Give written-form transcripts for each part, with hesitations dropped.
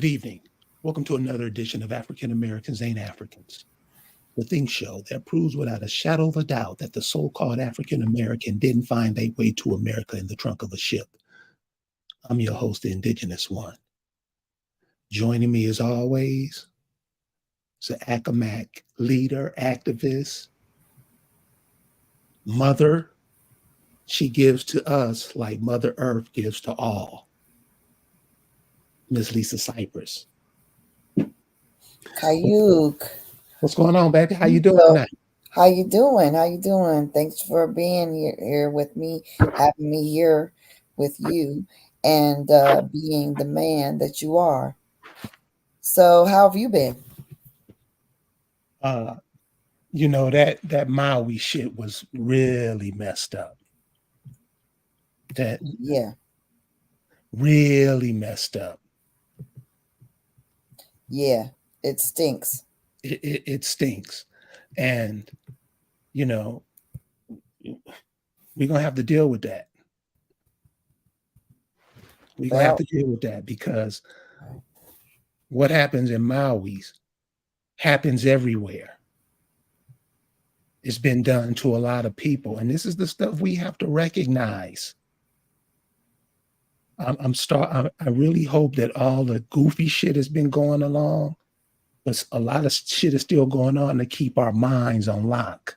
Good evening. Welcome to another edition of African Americans Ain't Africans, the Think Show that proves without a shadow of a doubt that the so called African American didn't find their way to America in the trunk of a ship. I'm your host, the Indigenous One. Joining me as always is an Accomac leader, activist, mother. She gives to us like Mother Earth gives to all. Miss Lisa Cypress. Kayuk. What's going on, baby? How you doing So, tonight? how you doing? How you doing? Thanks for being here with me, having me here with you, and being the man that you are. So, how have you been? Uh, that Maui shit was really messed up. That Yeah, really messed up. yeah, it stinks. It stinks, and you know we're gonna have to deal with that. We're gonna have Well, to deal with that because what happens in Maui's happens everywhere. It's been done to a lot of people, and this is the stuff we have to recognize. I really hope that all the goofy shit has been going along, but a lot of shit is still going on to keep our minds on lock.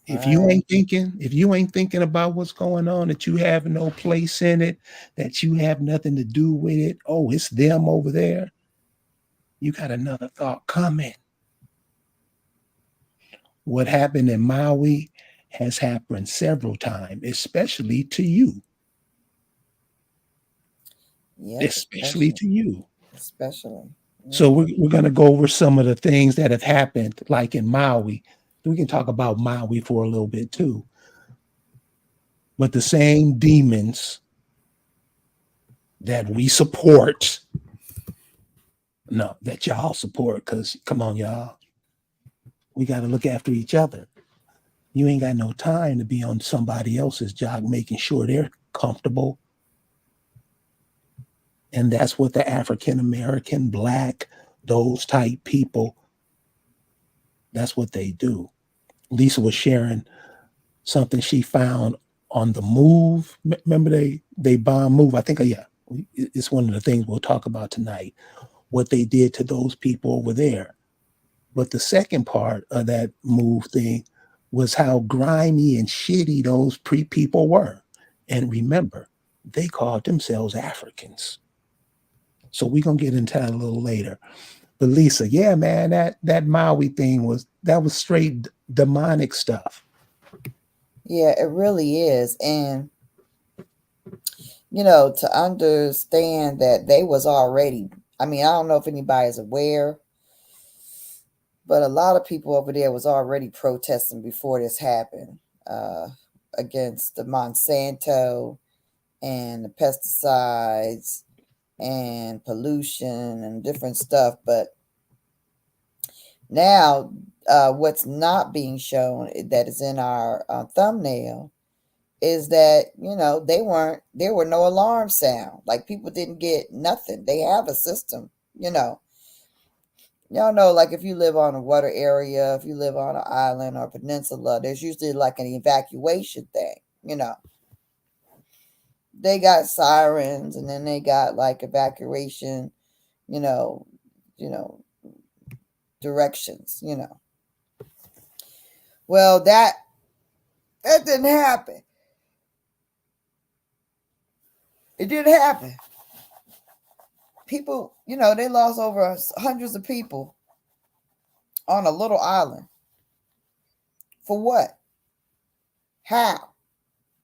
right. If you ain't thinking about what's going on, that you have no place in it, that you have nothing to do with it, oh, it's them over there, you got another thought coming. What happened in Maui has happened several times, especially to you. Yep, Especially to you. especially. So Yep. we're going to go over some of the things that have happened, like in Maui. We can talk about Maui for a little bit too. But the same demons that we support, no, that y'all support, because come on, y'all, we got to look after each other. You ain't got no time to be on somebody else's job making sure they're comfortable. And that's what the African American, Black, those type people, that's what they do. Lisa was sharing something she found on the move. Remember they bomb move. I think yeah, it's one of the things we'll talk about tonight. What they did to those people over there. But the second part of that move thing was how grimy and shitty those people were. And remember, they called themselves Africans. So we're gonna get into that a little later. But Lisa, yeah, man, that Maui thing was straight demonic stuff. Yeah, it really is. And to understand that they was already, I mean, I don't know if anybody's aware, but a lot of people over there was already protesting before this happened, uh, against the Monsanto and the pesticides and pollution and different stuff. But now, what's not being shown that is in our thumbnail is that there were no alarm sound. Like, people didn't get nothing. They have a system, you know. Y'all know, like, if you live on a water area, if you live on an island or peninsula, there's usually like an evacuation thing. They got sirens, and then they got like evacuation, you know, you know, directions. Well, that didn't happen. It didn't happen. People, they lost over hundreds of people on a little island. For what? How?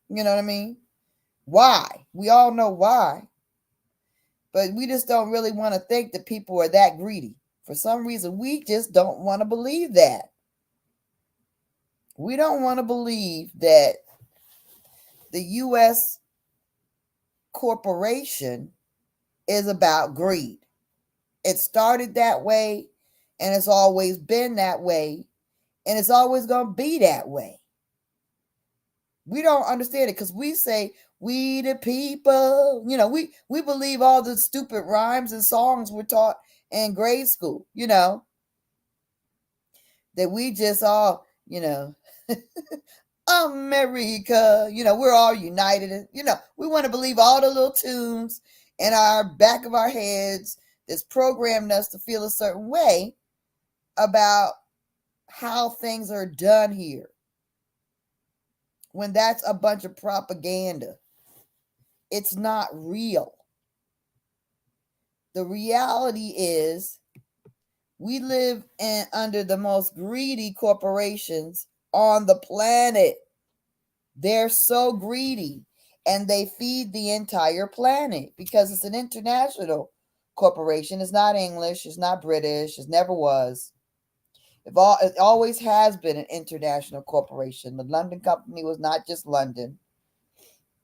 You know what I mean? Why? We all know why. But we just don't really want to think that people are that greedy. For some reason, we just don't want to believe that. We don't want to believe that the U.S. corporation is about greed. It started that way, and it's always been that way, and it's always going to be that way. We don't understand it because we say We the people. We believe all the stupid rhymes and songs we're taught in grade school, that we just all, America, we're all united. We want to believe all the little tunes in our back of our heads that's programmed us to feel a certain way about how things are done here, when that's a bunch of propaganda. It's not real. The reality is we live under the most greedy corporations on the planet. They're so greedy, and they feed the entire planet because it's an international corporation. It's not English, it's not British, it never was. It always has been an international corporation. The London Company was not just London.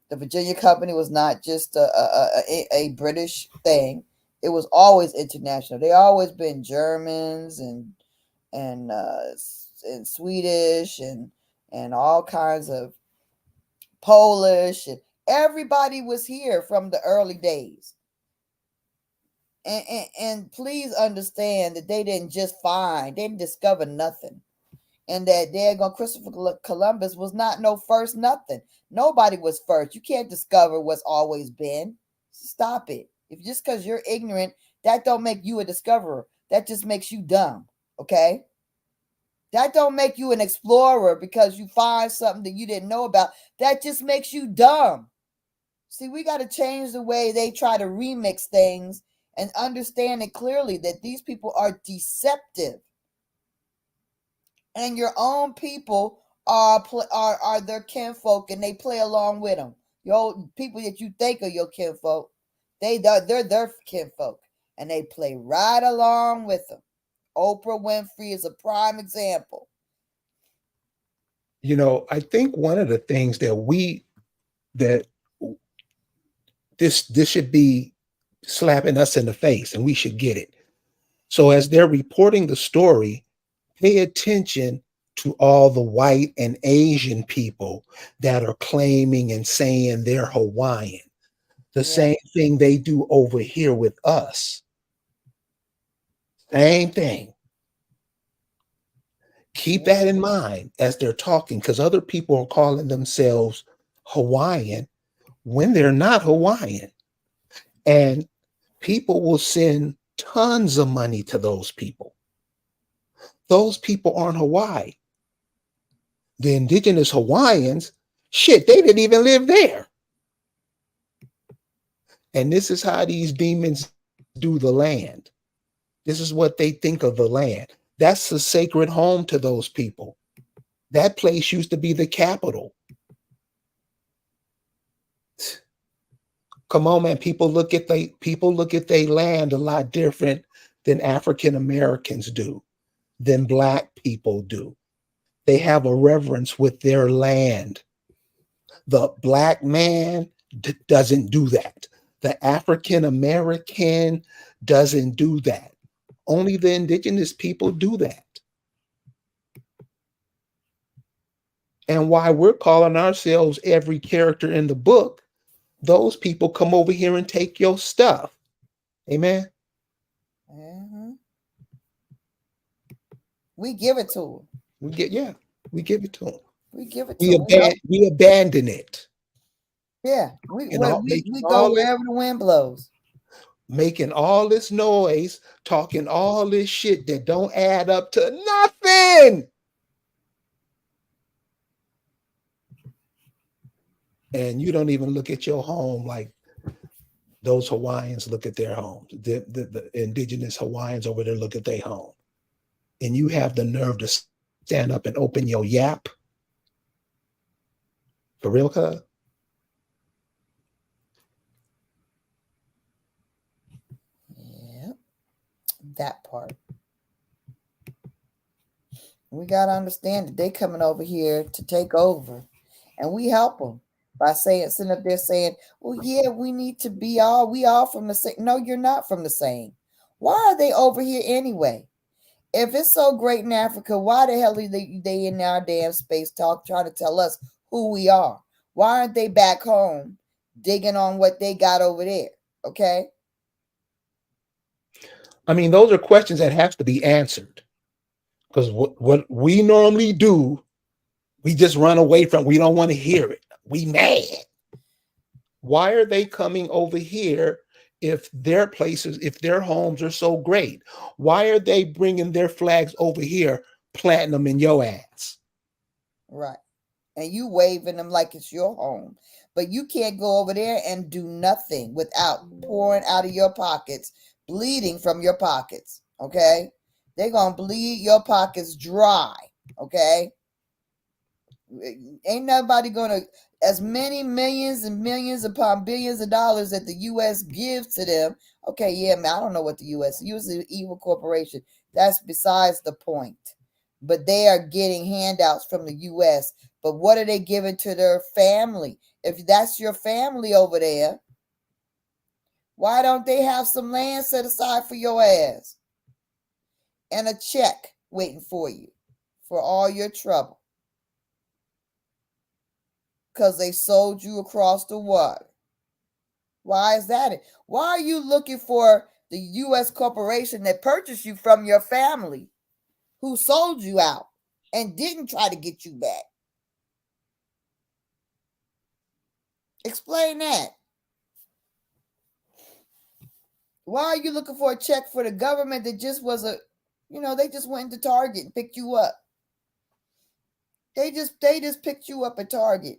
The Virginia Company was not just a British thing. It was always international. They always been Germans and and Swedish and all kinds of Polish, and everybody was here from the early days. And please understand that they didn't they didn't discover nothing. And that daggone Christopher Columbus was not no first nothing. Nobody was first. You can't discover what's always been. Stop it. If just because you're ignorant, that don't make you a discoverer. That just makes you dumb. Okay? That don't make you an explorer because you find something that you didn't know about. That just makes you dumb. See, we got to change the way they try to remix things and understand it clearly that these people are deceptive. And your own people are their kinfolk, and they play along with them. Your people that you think are your kinfolk, they're their kinfolk, and they play right along with them. Oprah Winfrey is a prime example. I think one of the things that this should be slapping us in the face, and we should get it. So as they're reporting the story, pay attention to all the white and Asian people that are claiming and saying they're Hawaiian. The Yeah. same thing they do over here with us. Same thing. Keep Yeah. that in mind as they're talking, because other people are calling themselves Hawaiian when they're not Hawaiian. And people will send tons of money to those people. Those people aren't Hawaii. The indigenous Hawaiians, shit, they didn't even live there. And this is how these demons do the land. This is what they think of the land. That's a sacred home to those people. That place used to be the capital. Come on, man. People look at their land a lot different than African Americans do, than black people do. They have a reverence with their land. The black man doesn't do that. The African American doesn't do that. Only the indigenous people do that. And why we're calling ourselves every character in the book, those people come over here and take your stuff. Amen. Mm-hmm. We give it to them. We give it to them. We give it to them. We abandon it. Yeah. And all, We go wherever the wind blows. making all this noise, talking all this shit that don't add up to nothing. And you don't even look at your home like those Hawaiians look at their homes. The indigenous Hawaiians over there look at their home. And you have the nerve to stand up and open your yap. For real, cuz? Yeah. That part. We got to understand that they coming over here to take over. And we help them by sitting up there saying, well, yeah, we all from the same. No, you're not from the same. Why are they over here anyway? If it's so great in Africa, why the hell are they in our damn space trying to tell us who we are? Why aren't they back home digging on what they got over there. Okay? I mean, those are questions that have to be answered because what we normally do, we just run away from. We don't want to hear it. We mad. Why are they coming over here if their places, if their homes are so great? Why are they bringing their flags over here, planting them in your ass? Right. And you waving them like it's your home. But you can't go over there and do nothing without pouring out of your pockets, bleeding from your pockets. Okay? They're going to bleed your pockets dry. Okay? Ain't nobody going to, as many millions and millions upon billions of dollars that the U.S. gives to them. Okay, yeah, man, I don't know what the U.S. is an evil corporation. That's besides the point. But they are getting handouts from the U.S. But what are they giving to their family? If that's your family over there, why don't they have some land set aside for your ass and a check waiting for you for all your trouble? Because they sold you across the water. Why is that? Why are you looking for the U.S. corporation that purchased you from your family who sold you out and didn't try to get you back? Explain that. Why are you looking for a check for the government that just was they just went into Target and picked you up. They just picked you up at Target.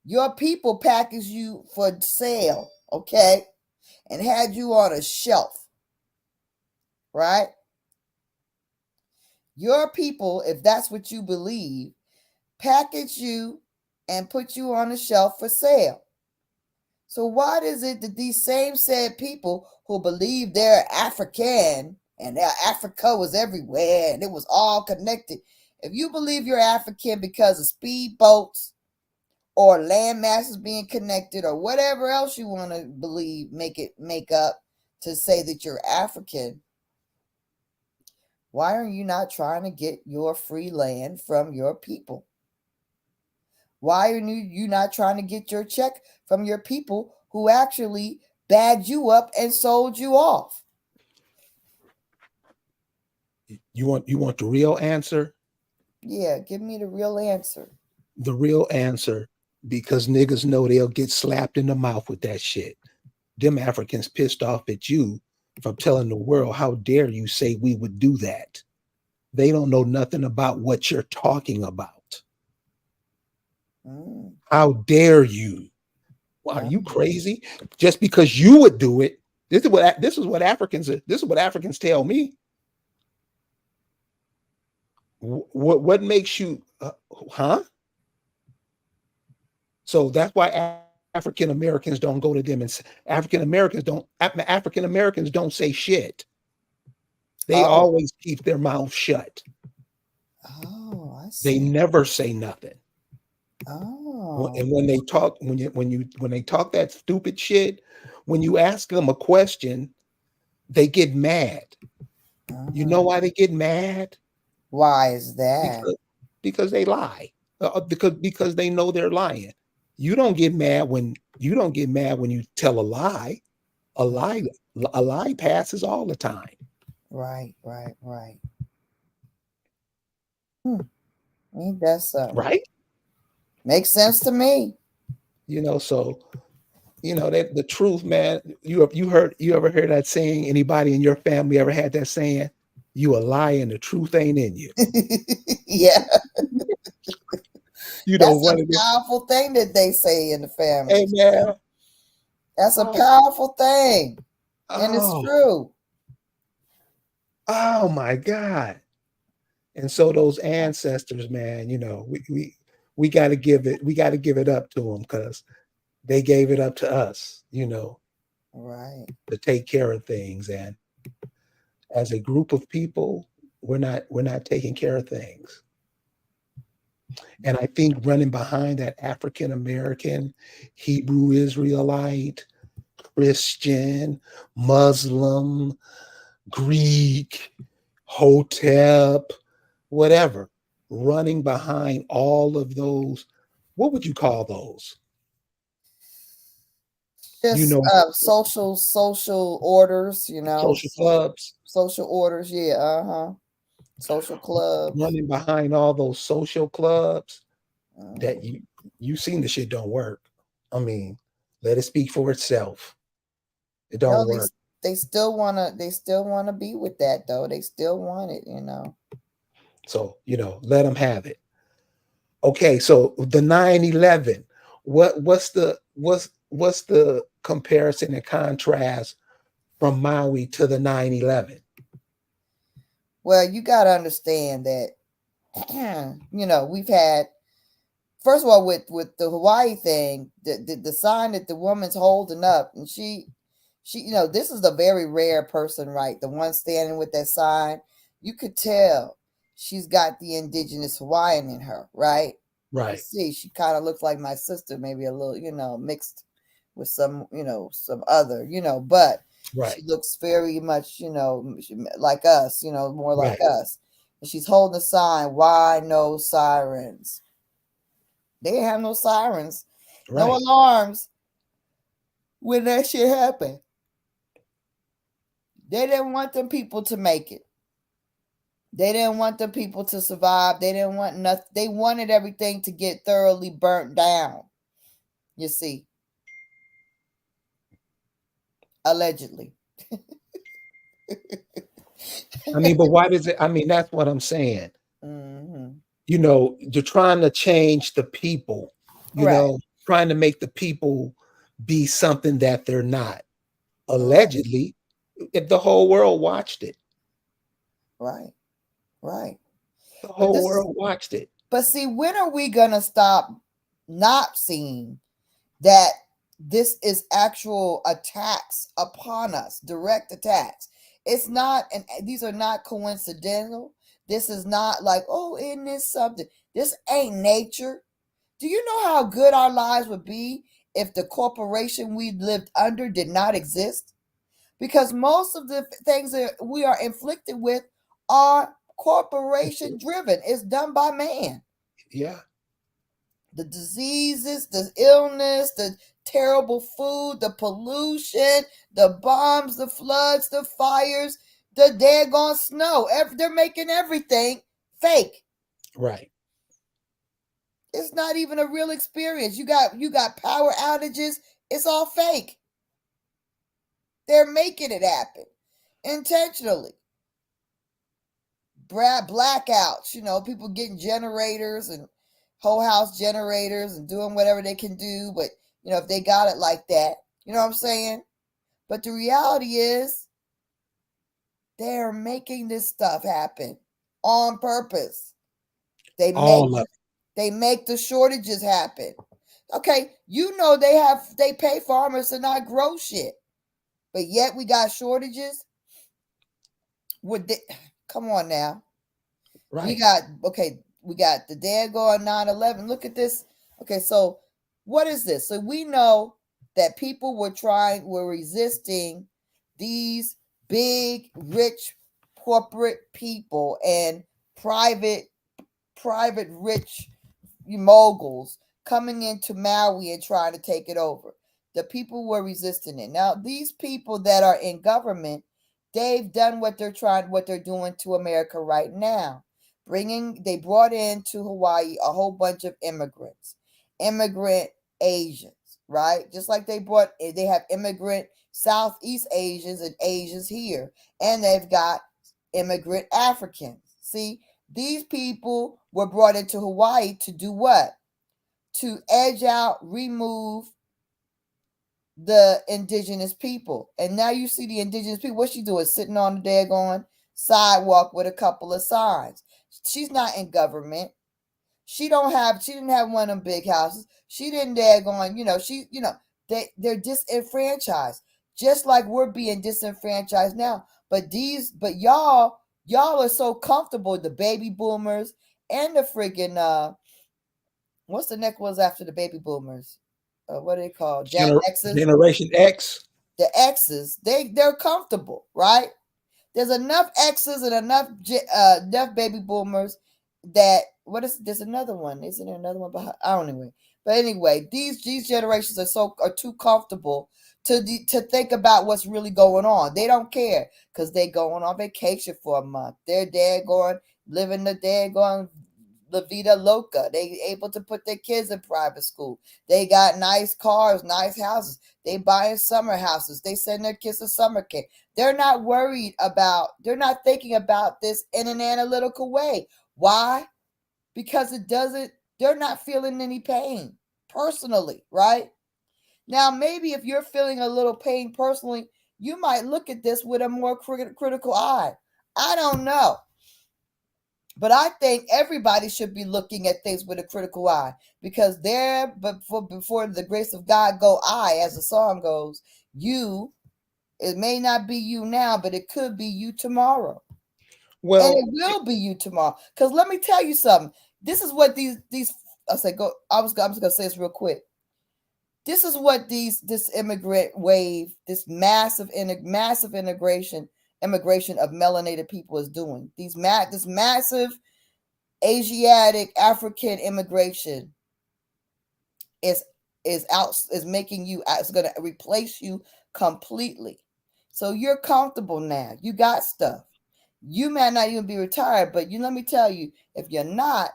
Your people packaged you for sale, okay, and had you on a shelf, right? Your people, if that's what you believe, package you and put you on a shelf for sale. So why is it that these same said people who believe they're African and their Africa was everywhere and it was all connected, if you believe you're African because of speedboats or land masses being connected or whatever else you want to believe, make up to say that you're African, why are you not trying to get your free land from your people? Why are you not trying to get your check from your people who actually bagged you up and sold you off? You want the real answer? Yeah, give me the real answer. The real answer, because niggas know they'll get slapped in the mouth with that shit. Them Africans pissed off at you from telling the world, how dare you say we would do that? They don't know nothing about what you're talking about. Mm, How dare you? Well, are you mm, crazy? Just because you would do it. This is what Africans tell me. What makes you huh? So that's why African Americans don't go to them and African Americans don't say shit. They oh, always keep their mouth shut. oh, I They see. never say nothing. Oh, And when they talk, when they talk that stupid shit, when you ask them a question, they get mad. You know mm. why they get mad? Why is that? Because they lie. Because they know they're lying. You don't get mad when you tell a lie. A lie a lie passes all the time, Right, right, right. Hmm, ain't that something? right? Makes sense to me. So that the truth, man. You ever heard that saying? Anybody in your family ever had that saying? You a lie and the truth ain't in you. Yeah, that's One a of the powerful thing that they say in the hey families. man, That's a oh, powerful thing. And it's oh, true. oh my God. And so those ancestors, man, we got to give it up to them because they gave it up to us, Right. to take care of things. And as a group of people, we're not taking care of things. And I think running behind that African American, Hebrew Israelite, Christian, Muslim, Greek, Hotep, whatever, running behind all of those, what would you call those? You Just know, social orders, social clubs, social orders. Yeah, social clubs. running behind all those social clubs that Mhm. you seen the shit don't work. I mean, let it speak for itself. It No, don't work. they still wanna be with that though. They still want it. So, let them have it. Okay, so the 9/11. What's the comparison and contrast from Maui to the 9/11? Well, you gotta understand that we've had, first of all, with the Hawaii thing, the sign that the woman's holding up, and she this is a very rare person, right? The one standing with that sign, you could tell she's got the indigenous Hawaiian in her, right? You can Right, see she kind of looks like my sister, maybe a little, mixed with some, some other, but she right, looks very much, like us, more like right, us. And she's holding a sign, why no sirens? They didn't have no sirens, no right. alarms when that shit happened. They didn't want them people to make it. They didn't want the people to survive. They didn't want nothing. They wanted everything to get thoroughly burnt down. You see, allegedly. I mean, but why does it? I mean, that's what I'm saying. Hmm. You're trying to change the people, Right, trying to make the people be something that they're not. right, Allegedly, if the whole world watched it, right, right. the But whole this is, world watched it. but see, when are we gonna stop not seeing that this is actual attacks upon us, direct attacks? It's not, and these are not coincidental. This is not like, oh, isn't this something? This ain't nature. Do you know how good our lives would be if the corporation we lived under did not exist? Because most of the things that we are inflicted with are corporation driven. It's done by man. Yeah, The diseases, the illness, the terrible food, the pollution, the bombs, the floods, the fires, the daggone snow. They're making everything fake. right. It's not even a real experience. You got power outages. It's all fake. They're making it happen intentionally. Blackouts, people getting generators and whole house generators and doing whatever they can do, but if they got it like that, you know what I'm saying? But the reality is they're making this stuff happen on purpose. They make All of it. they make the shortages happen. Okay, they pay farmers to not grow shit, but yet we got shortages. Would they, come on now? We Right. got okay. We got the daggone 9/11. Look at this. Okay, so what is this? So we know that people were resisting these big, rich, corporate people and private, rich moguls coming into Maui and trying to take it over. The people were resisting it. Now, these people that are in government, they've done what they're doing to America right now. They brought into Hawaii a whole bunch of immigrant Asians, right? Just like they have immigrant Southeast Asians and Asians here, and they've got immigrant Africans. See, these people were brought into Hawaii to do what? To edge out, remove the indigenous people. And now you see the indigenous people. What she doing? Sitting on the daggone sidewalk with a couple of signs. She's not in government. She didn't have one of them big houses. She didn't daggone, they're disenfranchised. Just like we're being disenfranchised now. But y'all are so comfortable, the baby boomers and the freaking what's the next ones after the baby boomers? What are they called? Gen X's. Generation X. The X's. They're comfortable, right? There's enough X's and enough baby boomers that what is there's another one. Isn't there another one behind? I don't know. But anyway, these generations are too comfortable to think about what's really going on. They don't care because they going on vacation for a month. Their dad going living the dad going La Vida Loca. They able to put their kids in private school. They got nice cars, nice houses. They buying summer houses. They send their kids to summer camp. They're not worried about, they're not thinking about this in an analytical way. Why? Because it doesn't, they're not feeling any pain personally, right? Now, maybe if you're feeling a little pain personally, you might look at this with a more critical eye. I don't know. But I think everybody should be looking at things with a critical eye because there, but before the grace of God go I, as the song goes, you, it may not be you now, but it could be you tomorrow. And Well, it will be you tomorrow. Because let me tell you something. This is what these I say go. I'm just gonna say this real quick. This is what this immigrant wave, this massive immigration of melanated people is doing. This massive Asiatic African immigration is making you, it's going to replace you completely. So you're comfortable now. You got stuff. You may not even be retired, but let me tell you, if you're not,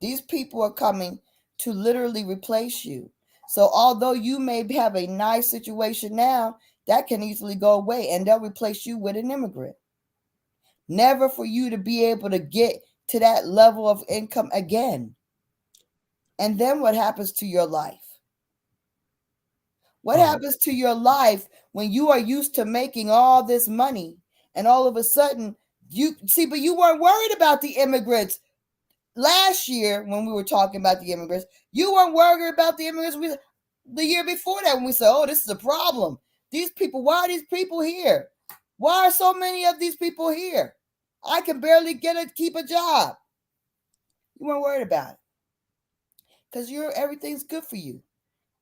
these people are coming to literally replace you. So although you may have a nice situation now, that can easily go away and they'll replace you with an immigrant. Never for you to be able to get to that level of income again. And then what happens to your life? What happens to your life when you are used to making all this money and all of a sudden but you weren't worried about the immigrants last year when we were talking about the immigrants. You weren't worried about the immigrants the year before that when we said, oh, this is a problem. These people, why are these people here? Why are so many of these people here? I can barely keep a job. You weren't worried about it because everything's good for you.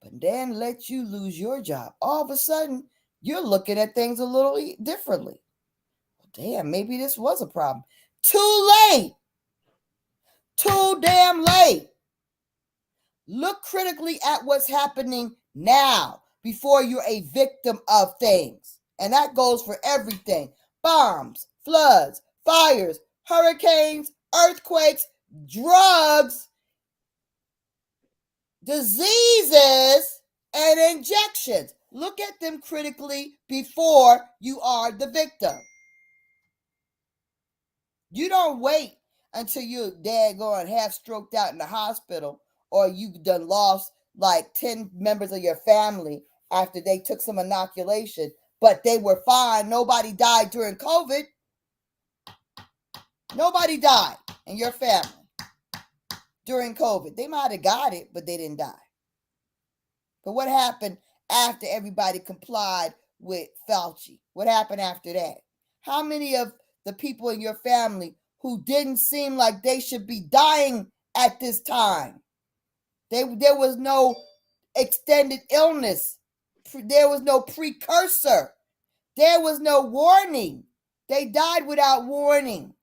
But then let you lose your job. All of a sudden, you're looking at things a little differently. Damn, maybe this was a problem. Too late. Too damn late. Look critically at what's happening now before you're a victim of things. And that goes for everything. Bombs, floods, fires, hurricanes, earthquakes, drugs, diseases, and injections. Look at them critically before you are the victim. You don't wait until you're dead going half stroked out in the hospital or you done lost like 10 members of your family after they took some inoculation, but they were fine. Nobody died during COVID. Nobody died in your family during COVID. They might have got it, but they didn't die. But what happened after everybody complied with Fauci? What happened after that? How many of the people in your family who didn't seem like they should be dying at this time? There was no extended illness. There was no precursor. There was no warning. They died without warning.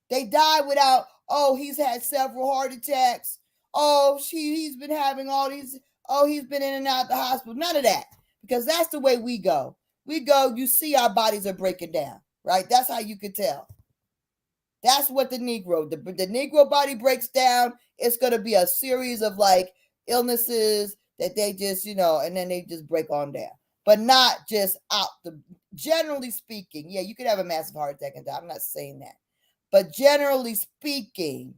They died without, oh, he's had several heart attacks. Oh, he's been having all these, oh, he's been in and out of the hospital. None of that. Because that's the way we go. We go, you see our bodies are breaking down, right? That's how you can tell. That's what the Negro body breaks down. It's going to be a series of like illnesses that they just, and then they just break on down. But not just generally speaking. Yeah, you could have a massive heart attack and die. I'm not saying that. But generally speaking,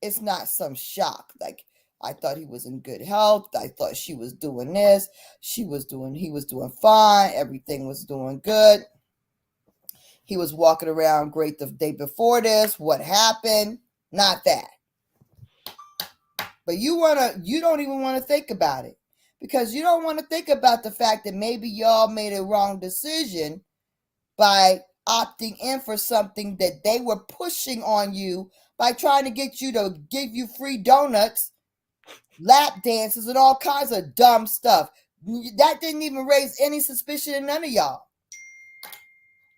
it's not some shock. Like, I thought he was in good health. I thought she was doing this. He was doing fine. Everything was doing good. He was walking around great the day before this. What happened? Not that. But you don't even want to think about it. Because you don't want to think about the fact that maybe y'all made a wrong decision by opting in for something that they were pushing on you by trying to get you to give you free donuts, lap dances, and all kinds of dumb stuff. That didn't even raise any suspicion in none of y'all.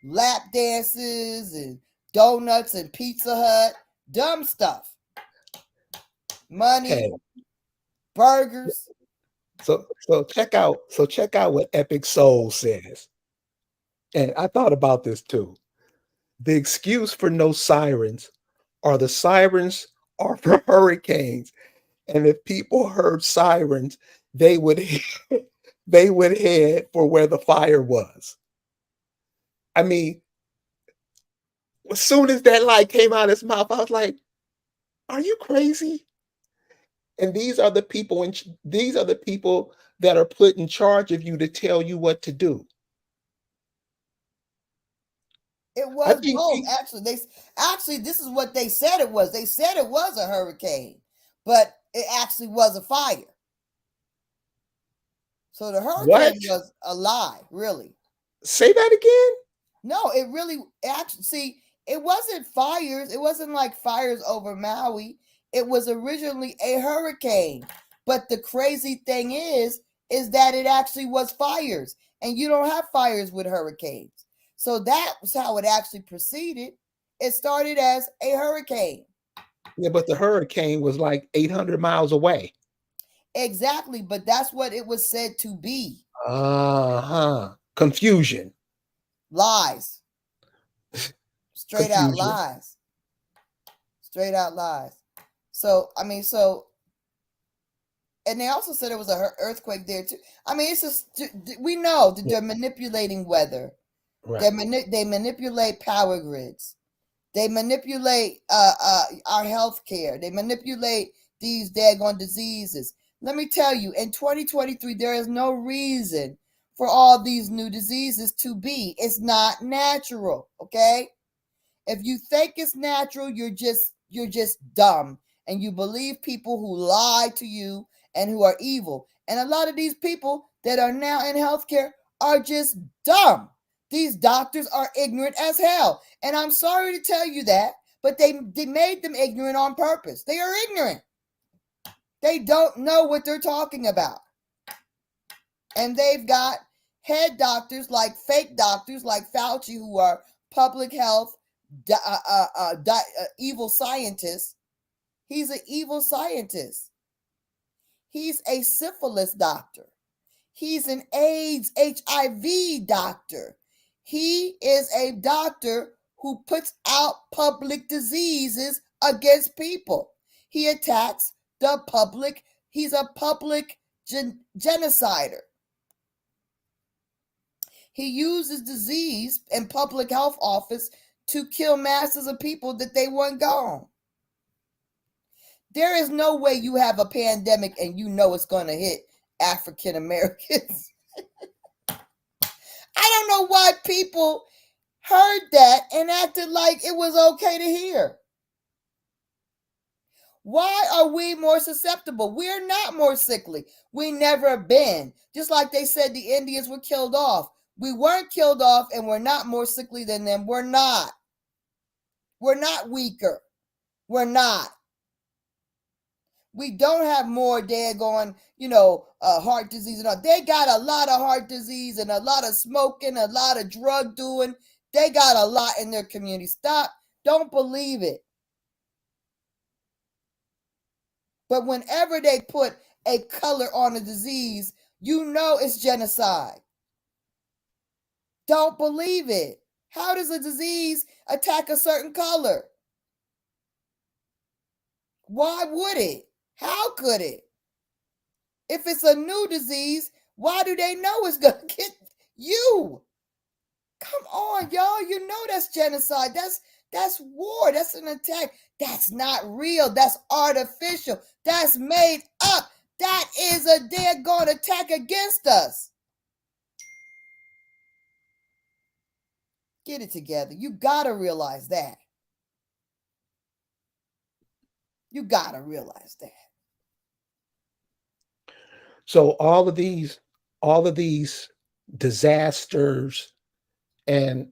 Lap dances and donuts and Pizza Hut, dumb stuff. Money, okay. burgers. So check out what Epic Soul says. And I thought about this too. The excuse for no sirens are the sirens are for hurricanes. And if people heard sirens, they would they would head for where the fire was. I mean, as soon as that light came out of his mouth, I was like, "Are you crazy?" And these are the people that are put in charge of you to tell you what to do. It I was think both. Actually, actually this is what they said it was. They said it was a hurricane, but it actually was a fire. So the what? hurricane was a lie, really. Say that again? No, it really actually see, it wasn't fires. It wasn't like fires over Maui. It was originally a hurricane. But the crazy thing is that it actually was fires. And you don't have fires with hurricanes. So that was how it actually proceeded. It started as a hurricane. Yeah, but the hurricane was like 800 miles away. Exactly, but that's what it was said to be. Uh-huh. Confusion. Lies. Straight out Confusion. lies. Straight out lies. So, I mean, so and they also said it was a earthquake there too. I mean, it's just we know that Yeah, they're manipulating weather. right. They manipulate power grids. They manipulate our health care. They manipulate these daggone diseases. Let me tell you, in 2023, there is no reason for all these new diseases to be. It's not natural. Okay. If you think it's natural, you're just dumb and you believe people who lie to you and who are evil. And a lot of these people that are now in healthcare are just dumb. These doctors are ignorant as hell. And I'm sorry to tell you that, but they made them ignorant on purpose. They are ignorant. They don't know what they're talking about. And they've got head doctors like fake doctors like Fauci who are public health evil scientists. He's an evil scientist. He's a syphilis doctor. He's an AIDS, HIV doctor. He is a doctor who puts out public diseases against people. He attacks the public. He's a public genocider. He uses disease and public health office to kill masses of people that they want gone. There is no way you have a pandemic and you know it's going to hit African Americans. I don't know why people heard that and acted like it was okay to hear. Why are we more susceptible? We're not more sickly. We never been. Just like they said the Indians were killed off. We weren't killed off and we're not more sickly than them. We're not. We're not weaker. We're not. We don't have more daggone, heart disease and all. They got a lot of heart disease and a lot of smoking, a lot of drug doing. They got a lot in their community. Stop. Don't believe it. But whenever they put a color on a disease, you know it's genocide. Don't believe it. How does a disease attack a certain color? Why would it? How could it? If it's a new disease, why do they know it's going to get you? Come on, y'all. You know that's genocide. That's war. That's an attack. That's not real. That's artificial. That's made up. That is a daggone attack against us. Get it together. You gotta realize that. You gotta realize that. So all of these disasters, and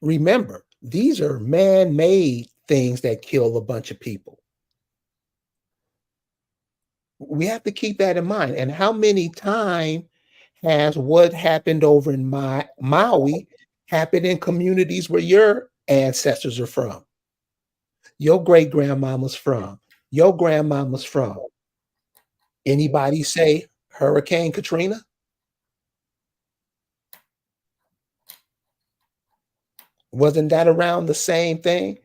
remember, these are man-made things that kill a bunch of people. We have to keep that in mind. And how many times has what happened over in Maui happened in communities where your ancestors are from, your great grandmama's from, your grandmama's from? Anybody say Hurricane Katrina, wasn't that around the same thing?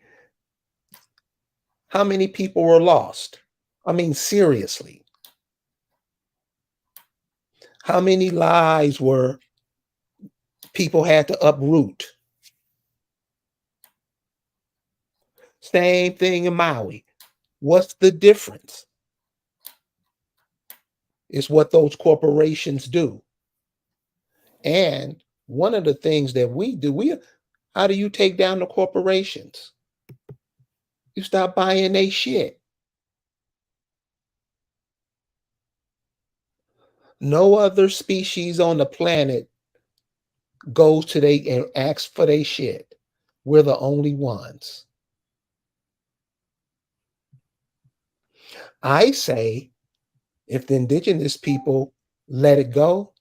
How many people were lost? I mean, seriously, how many lives were people had to uproot? Same thing in Maui. What's the difference? It's what those corporations do. And one of the things that we do, how do you take down the corporations? You stop buying their shit. No other species on the planet goes to they and asks for their shit. We're the only ones. I say if the indigenous people let it go,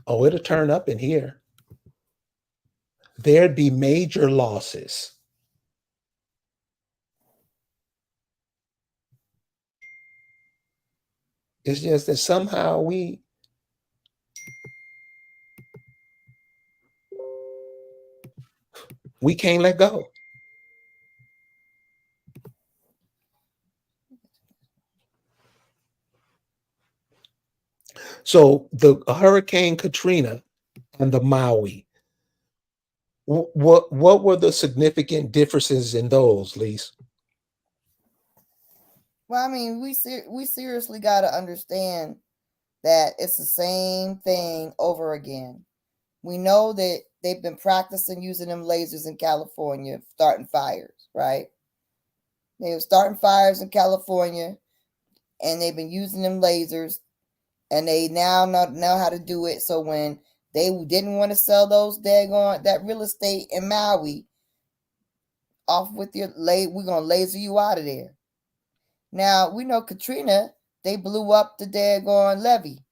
oh, it'll turn up in here. There'd be major losses. It's just that somehow we can't let go. So the Hurricane Katrina and the Maui, what were the significant differences in those, Lise? Well, I mean, we seriously got to understand that it's the same thing over again. We know that they've been practicing using them lasers in California, starting fires, right? They were starting fires in California, and they've been using them lasers, and they now know how to do it. So when they didn't want to sell those daggone that real estate in Maui, off with your we're gonna laser you out of there. Now we know Katrina, they blew up the daggone levee,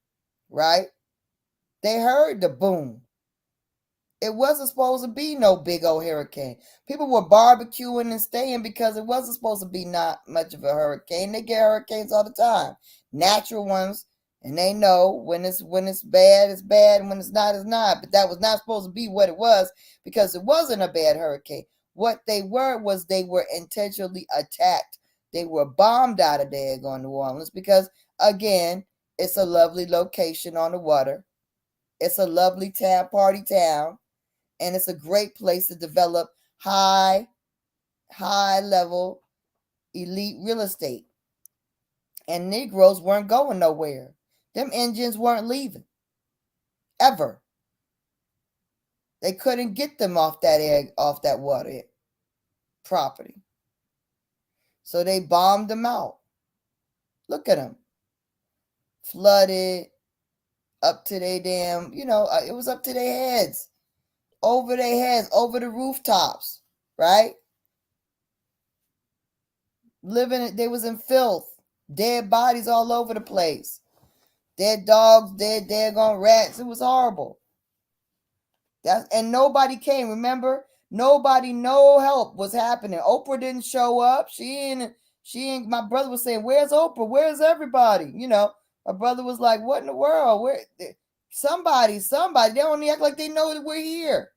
right? They heard the boom. It wasn't supposed to be no big old hurricane. People were barbecuing and staying because it wasn't supposed to be not much of a hurricane. They get hurricanes all the time, natural ones, and they know when it's bad, it's bad, and when it's not. But that was not supposed to be what it was because it wasn't a bad hurricane. What they were was they were intentionally attacked. They were bombed out of there going to New Orleans because again, it's a lovely location on the water. It's a lovely town, party town, and it's a great place to develop high level elite real estate. And Negroes weren't going nowhere. Them engines weren't leaving ever. They couldn't get them off that water property. So they bombed them out. Look at them. Flooded up to their damn, it was up to their heads. Over their heads, over the rooftops, right? They was in filth. Dead bodies all over the place. Dead dogs, dead daggone rats. It was horrible. And nobody came. Remember, nobody, no help was happening. Oprah didn't show up. She ain't. My brother was saying, "Where's Oprah? Where's everybody?" My brother was like, "What in the world? Where? Somebody. They don't act like they know that we're here."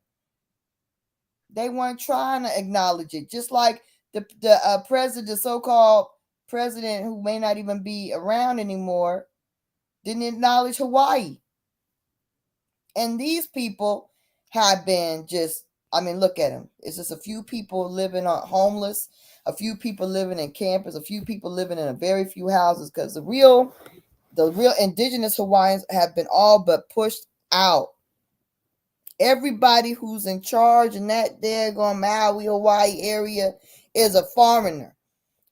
They weren't trying to acknowledge it. Just like the president, the so-called president who may not even be around anymore, didn't acknowledge Hawaii. And these people have been just, I mean, look at them. It's just a few people living on homeless, a few people living in campers, a few people living in a very few houses because the real indigenous Hawaiians have been all but pushed out. Everybody who's in charge in that daggone Maui, Hawaii area is a foreigner.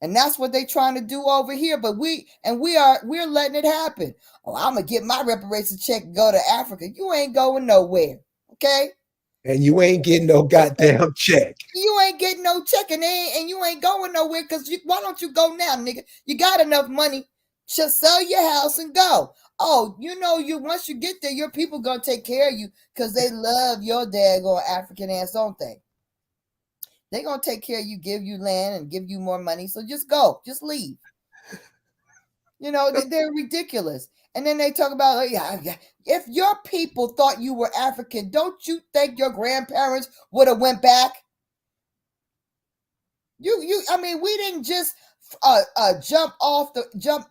And that's what they're trying to do over here. But we're letting it happen. Oh, I'm gonna get my reparations check and go to Africa. You ain't going nowhere. Okay? And you ain't getting no goddamn check. You ain't getting no check and you ain't going nowhere because why don't you go now, nigga? You got enough money. Just sell your house and go. Oh, you once you get there, your people gonna take care of you because they love your daggone African ass, don't they? They're gonna take care of you, give you land and give you more money. So just go. Just leave. You know, they're ridiculous. And then they talk about, yeah, yeah, if your people thought you were African, don't you think your grandparents would have went back? I mean, we didn't just jump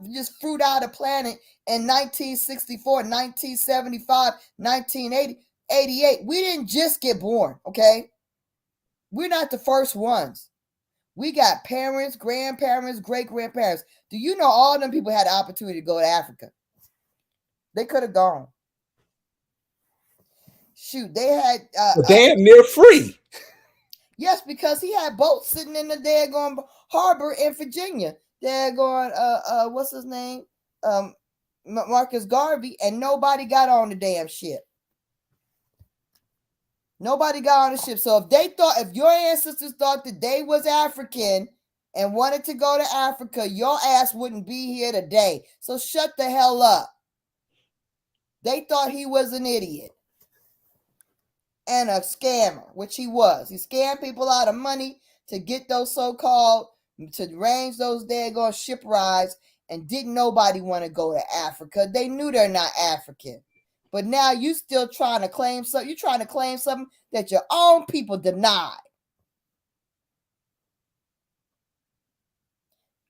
just fruit out of the planet in 1964, 1975, 1980, 88. We didn't just get born, okay? We're not the first ones. We got parents, grandparents, great grandparents. Do you know all them people had the opportunity to go to Africa? They could have gone. Shoot, they had Damn near free. yes, because he had boats sitting in the daggone harbor in Virginia. Daggone what's his name? Marcus Garvey, and nobody got on the damn ship. Nobody got on the ship. So if your ancestors thought that they was African and wanted to go to Africa, your ass wouldn't be here today. So shut the hell up. They thought he was an idiot and a scammer, which he was. He scammed people out of money to get those so-called, to arrange those daggone ship rides, and didn't nobody want to go to Africa. They knew they're not African. But now you still trying to claim something. You're trying to claim something that your own people denied.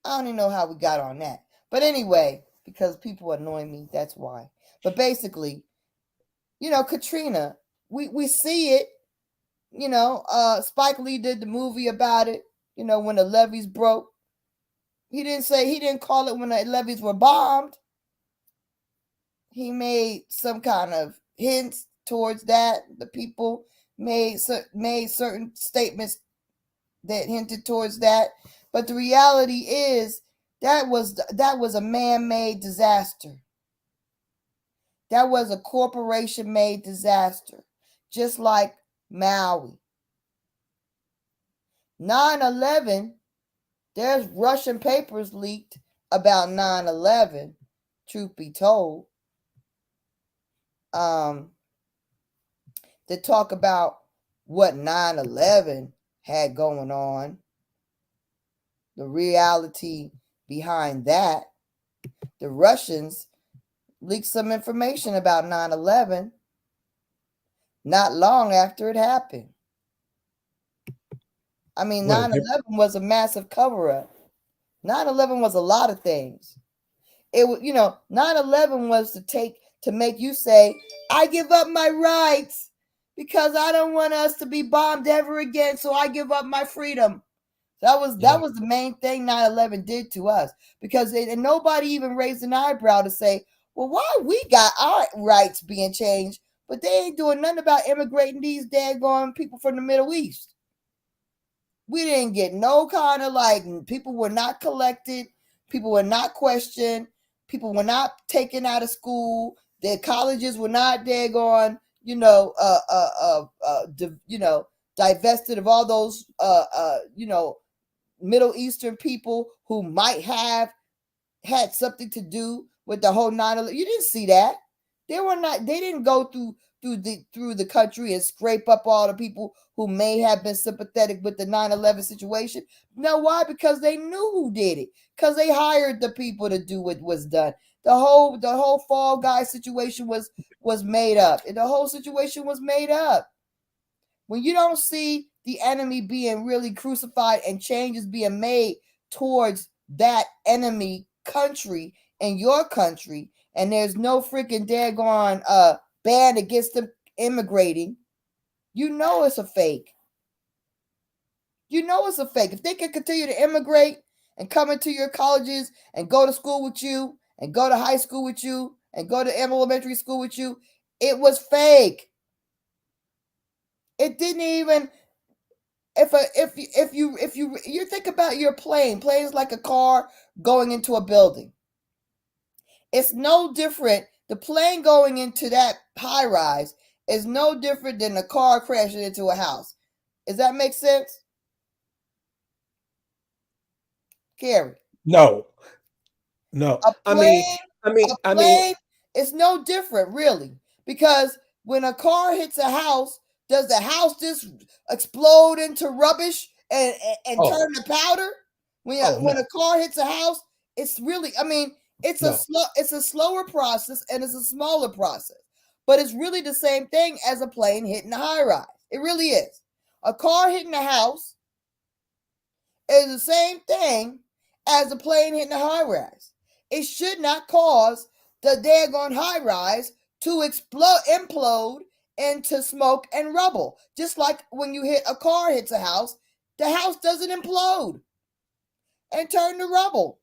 I don't even know how we got on that. But anyway, because people annoy me, that's why. But basically, Katrina, we see it. Spike Lee did the movie about it, when the levees broke. He didn't call it when the levees were bombed. He made some kind of hints towards that. The people made certain statements that hinted towards that. But the reality is that was a man-made disaster. That was a corporation-made disaster, just like Maui. 9/11, there's Russian papers leaked about 9/11, truth be told, that talk about what 9/11 had going on, the reality behind that. The Russians leaked some information about 9/11 not long after it happened. I mean, 9/11 was a massive cover-up. 9/11 was a lot of things. It was, 9/11 was to make you say, I give up my rights because I don't want us to be bombed ever again, so I give up my freedom. That was the main thing 9/11 did to us, because and nobody even raised an eyebrow to say, well, why we got our rights being changed, but they ain't doing nothing about immigrating these daggone people from the Middle East. We didn't get no kind of people were not collected, people were not questioned, people were not taken out of school, their colleges were not daggone, divested of all those Middle Eastern people who might have had something to do with the whole 9/11. You didn't see that. They didn't go through the country and scrape up all the people who may have been sympathetic with the 9/11 situation. No, why? Because they knew who did it. Because they hired the people to do what was done. The whole Fall Guy situation was made up. And the whole situation was made up. When you don't see the enemy being really crucified and changes being made towards that enemy country and your country, and there's no freaking daggone ban against them immigrating, you know it's a fake. You know it's a fake. If they can continue to immigrate and come into your colleges and go to school with you and go to high school with you and go to elementary school with you, it was fake. It didn't even. If you think about your plane's like a car going into a building. It's no different. The plane going into that high rise is no different than a car crashing into a house. Does that make sense? Carrie? No. A plane, I mean, it's no different, really. Because when a car hits a house, does the house just explode into rubbish and turn to powder? When a car hits a house, it's really, No. It's a slower process and it's a smaller process. But it's really the same thing as a plane hitting a high rise. It really is. A car hitting a house is the same thing as a plane hitting a high rise. It should not cause the daggone high rise to implode into smoke and rubble. Just like when you hit a car hits a house, the house doesn't implode and turn to rubble.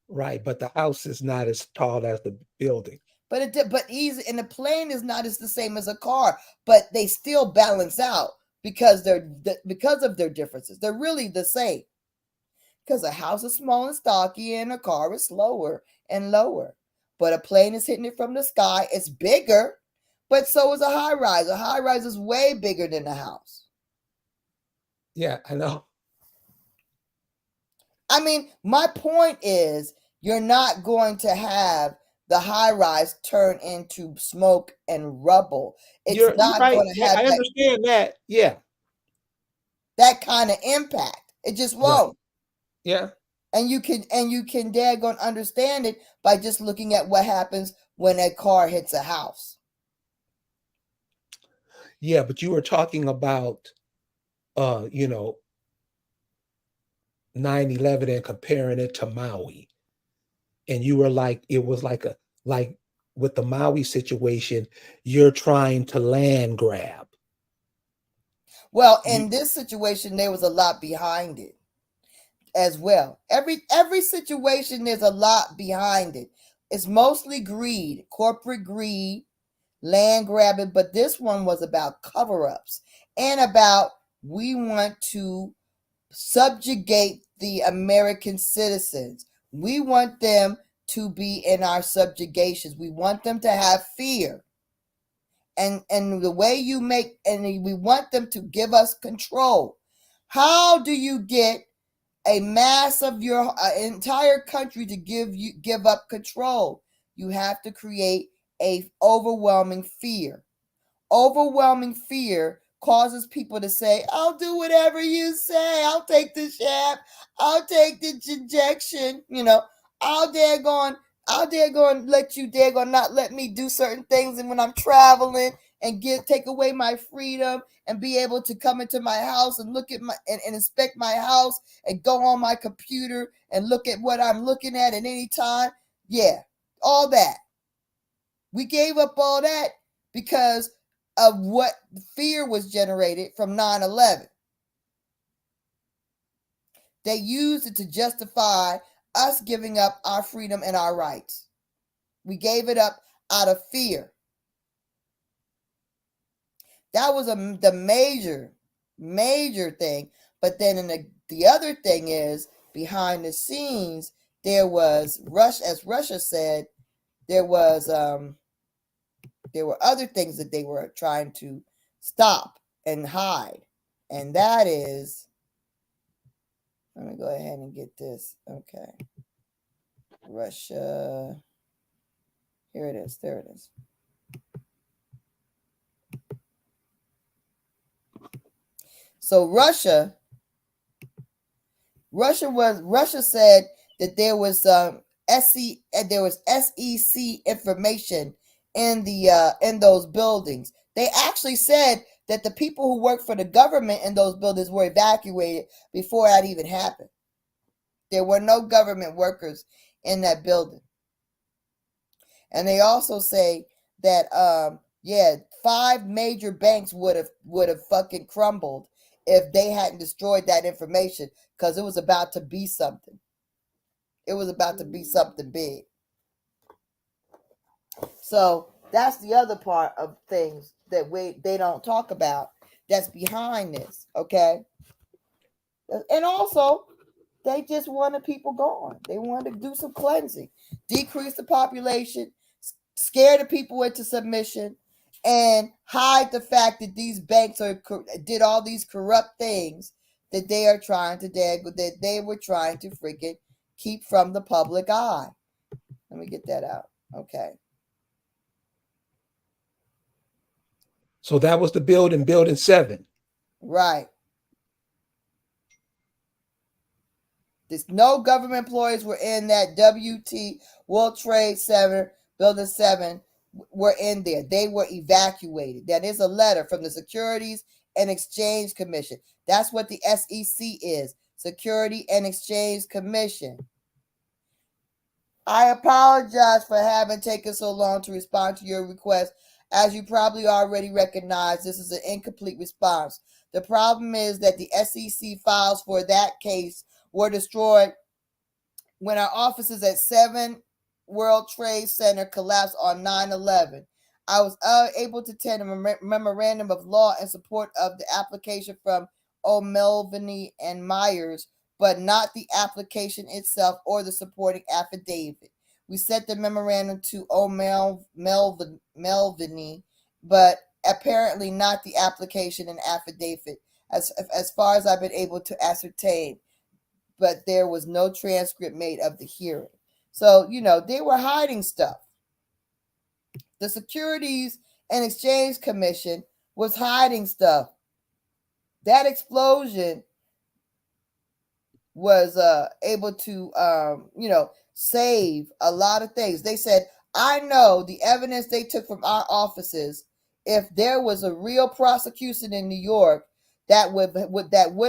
Right, but the house is not as tall as the building. But easy, and the plane is not as the same as a car, but they still balance out because because of their differences. They're really the same. Because a house is small and stocky and a car is slower and lower. But a plane is hitting it from the sky. It's bigger, but so is a high rise. A high rise is way bigger than a house. Yeah, I know. I mean, my point is you're not going to have the high rise turn into smoke and rubble. It's You're not right. going to Yeah, have I understand that. Yeah. that kind of impact. It just Right. won't. Yeah. And you can daggone understand it by just looking at what happens when a car hits a house. Yeah, but you were talking about you know, 9/11 and comparing it to Maui. And you were like it was like with the Maui situation, you're trying to land grab. Well, You in this situation, there was a lot behind it as well. Every situation, there's a lot behind it. It's mostly greed, corporate greed, land grabbing, but this one was about cover ups and about we want to subjugate the American citizens. We want them to be in our subjugations. We want them to have fear. And the way you make and we want them to give us control. How do you get a mass of your entire country to give up control? You have to create a overwhelming fear. Overwhelming fear causes people to say, I'll do whatever you say. I'll take the jab. I'll take the injection. I'll dare going, I'll dare going let you dare going not let me do certain things. And when I'm traveling and take away my freedom and be able to come into my house and look at and inspect my house and go on my computer and look at what I'm looking at any time. Yeah, all that. We gave up all that because of what fear was generated from 9/11. They used it to justify us giving up our freedom and our rights. We gave it up out of fear. That was the major thing. But then the other thing is behind the scenes, there was as Russia said, there was there were other things that they were trying to stop and hide. And that is, let me go ahead and get this. Okay. Russia. Here it is. There it is. So Russia said that there was SEC information in those buildings. They actually said that the people who worked for the government in those buildings were evacuated before that even happened. There were no government workers in that building. And they also say that yeah, 5 major banks would have fucking crumbled if they hadn't destroyed that information because it was about to be something. It was about to be something big. So that's the other part of things that they don't talk about that's behind this, okay? And also, they just wanted people gone. They wanted to do some cleansing, decrease the population, scare the people into submission, and hide the fact that these banks did all these corrupt things that they are trying to that they were trying to freaking keep from the public eye. Let me get that out. Okay. So that was the building 7. Right. No government employees were in that WT World Trade Center Building 7 were in there. They were evacuated. That is a letter from the Securities and Exchange Commission. That's what the SEC is, Security and Exchange Commission. I apologize for having taken so long to respond to your request. As you probably already recognize, this is an incomplete response. The problem is that the SEC files for that case were destroyed when our offices at 7 World Trade Center collapsed on 9/11. I was able to attend a memorandum of law in support of the application from O'Melveny and Myers, but not the application itself or the supporting affidavit. We sent the memorandum to O'Melveny, but apparently not the application and affidavit, as far as I've been able to ascertain, but there was no transcript made of the hearing. So, they were hiding stuff. The Securities and Exchange Commission was hiding stuff. That explosion was able to, save a lot of things. They said, I know the evidence they took from our offices. If there was a real prosecution in New York, that would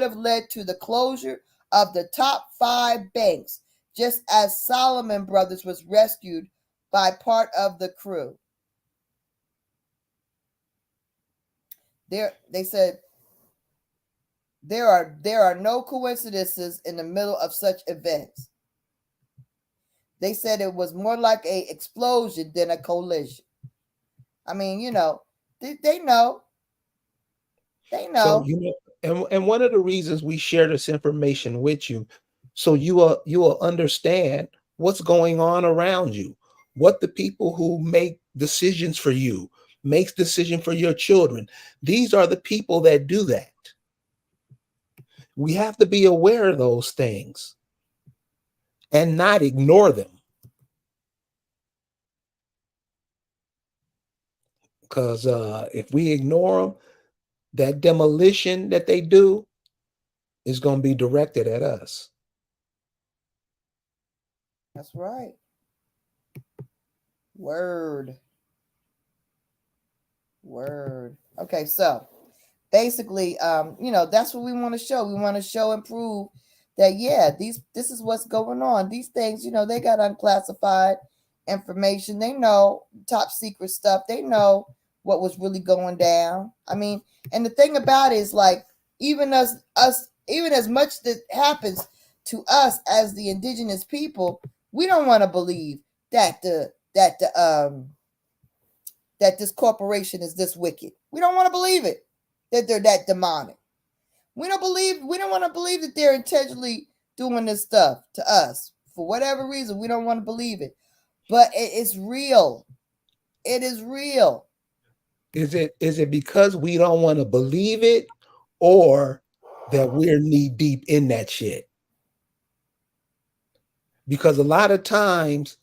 have led to the closure of the top 5 banks, just as Solomon Brothers was rescued by part of the crew. They said there are no coincidences in the middle of such events. They said it was more like a explosion than a collision. I mean, they know. They So know. and one of the reasons we share this information with you, so you will understand what's going on around you, what the people who make decisions for you makes decision for your children. These are the people that do that. We have to be aware of those things and not ignore them. Because if we ignore them, that demolition that they do is going to be directed at us. That's right. Word. Word. Okay, so basically, that's what we want to show. We want to show and prove that, yeah, this is what's going on. These things, they got unclassified information. They know top secret stuff. They know what was really going down. I mean, and the thing about it is, like, even even as much that happens to us as the indigenous people, we don't want to believe that this corporation is this wicked. We don't want to believe it, that they're that demonic. We don't want to believe that they're intentionally doing this stuff to us. For whatever reason, we don't want to believe it. But it's real. It is real. Is it because we don't want to believe it, or that we're knee deep in that shit? Because a lot of times,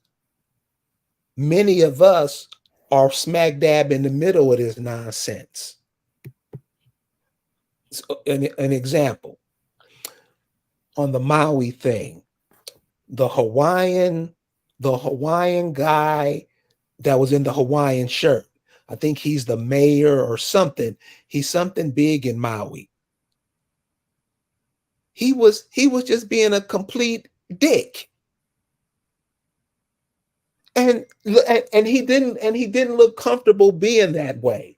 many of us are smack dab in the middle of this nonsense. So, an example on the Maui thing, the Hawaiian, the Hawaiian guy that was in the Hawaiian shirt. I think he's the mayor or something. He's something big in Maui. He was just being a complete dick. And he didn't look comfortable being that way.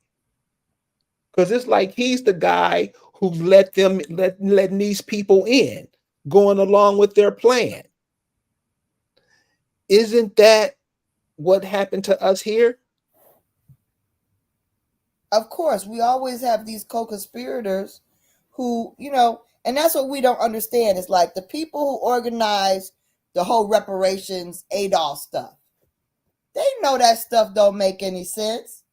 Because it's like he's the guy who letting these people in, going along with their plan. Isn't that what happened to us here? Of course, we always have these co-conspirators who, and that's what we don't understand. It's like the people who organize the whole reparations ADOS stuff. They know that stuff don't make any sense.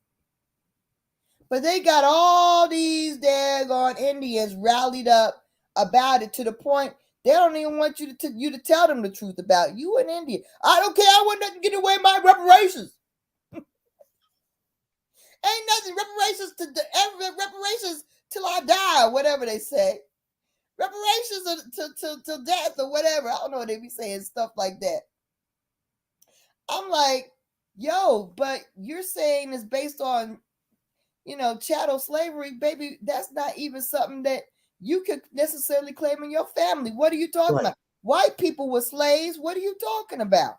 But they got all these daggone Indians rallied up about it to the point they don't even want you to tell them the truth about you in India. I don't care. I want nothing to get away my reparations. Ain't nothing reparations till I die, or whatever they say. reparations to death or whatever. I don't know, they be saying stuff like that. I'm like, yo, but you're saying it's based on, chattel slavery, baby. That's not even something that you could necessarily claim in your family. What are you talking Right. about? White people were slaves. What are you talking about?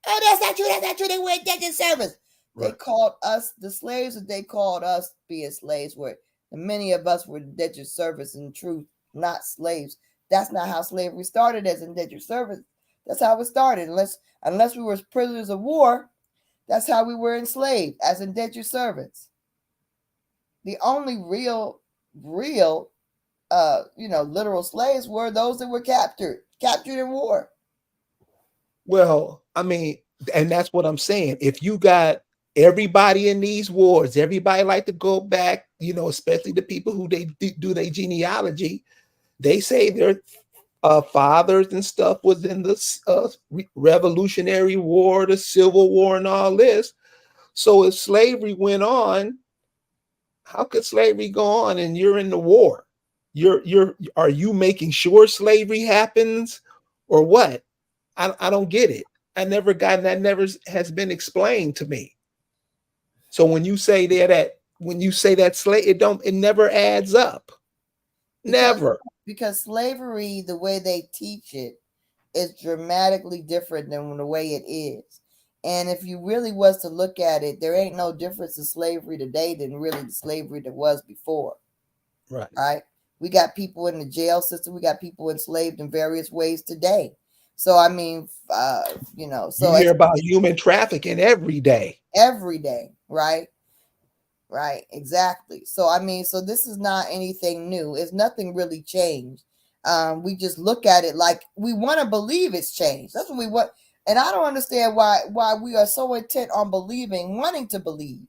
Oh, that's not true. That's not true. They were indentured servants. They Right. called us the slaves, and they called us being slaves. Where many of us were indentured servants in truth, not slaves. That's not how slavery started as indentured servants. That's how it started. Unless we were prisoners of war, that's how we were enslaved as indentured servants. The only real, literal slaves were those that were captured in war. Well, I mean, and that's what I'm saying. If you got everybody in these wars, everybody like to go back, especially the people who they do their genealogy, they say their fathers and stuff was in the Revolutionary War, the Civil War, and all this. So if slavery went on, how could slavery go on and you're in the war? Are you making sure slavery happens or what? I don't get it. I never gotten that. Never has been explained to me. So when you say that slave, it never adds up. because Never. because slavery, the way they teach it, is dramatically different than the way it is. And if you really was to look at it, there ain't no difference in slavery today than really the slavery that was before. Right. Right? We got people in the jail system. We got people enslaved in various ways today. So I mean, You so hear it's about human trafficking every day. every day, right? Right, exactly. So I mean, so this is not anything new. It's nothing really changed. We just look at it like we want to believe it's changed. That's what we want. And I don't understand why we are so intent on believing, wanting to believe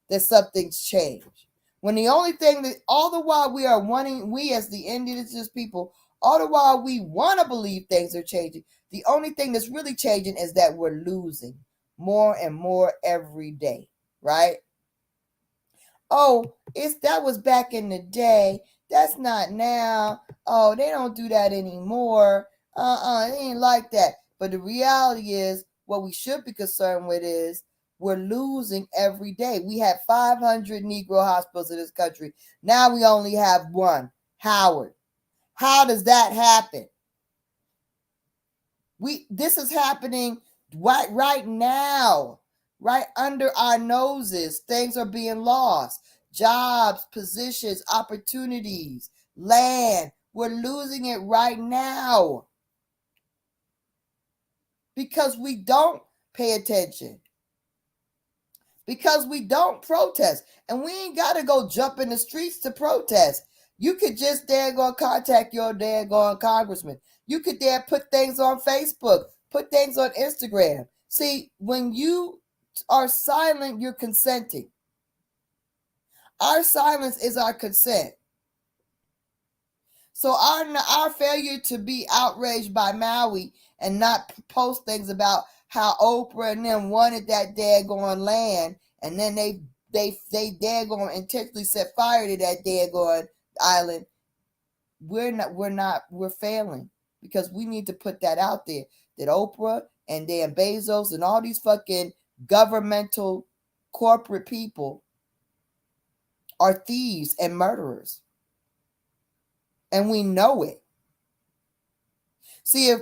that something's changed. When the only thing that all the while we are wanting, we as the indigenous people, all the while we want to believe things are changing. The only thing that's really changing is that we're losing more and more every day, right? Oh, that was back in the day. That's not now. Oh, they don't do that anymore. It ain't like that. But the reality is, what we should be concerned with is we're losing every day. We had 500 Negro hospitals in this country. Now we only have one, Howard. How does that happen? This is happening right now, right under our noses. Things are being lost. Jobs, positions, opportunities, land. We're losing it right now because we don't pay attention, because we don't protest. And we ain't got to go jump in the streets to protest. You could just daggone contact your daggone congressman. You could dare put things on Facebook, put things on Instagram. See, when you are silent, you're consenting. Our silence is our consent. So our failure to be outraged by Maui and not post things about how Oprah and them wanted that daggone land, and then they daggone intentionally set fire to that daggone island. We're failing because we need to put that out there that Oprah and Dan Bezos and all these fucking governmental corporate people are thieves and murderers, and we know it. See,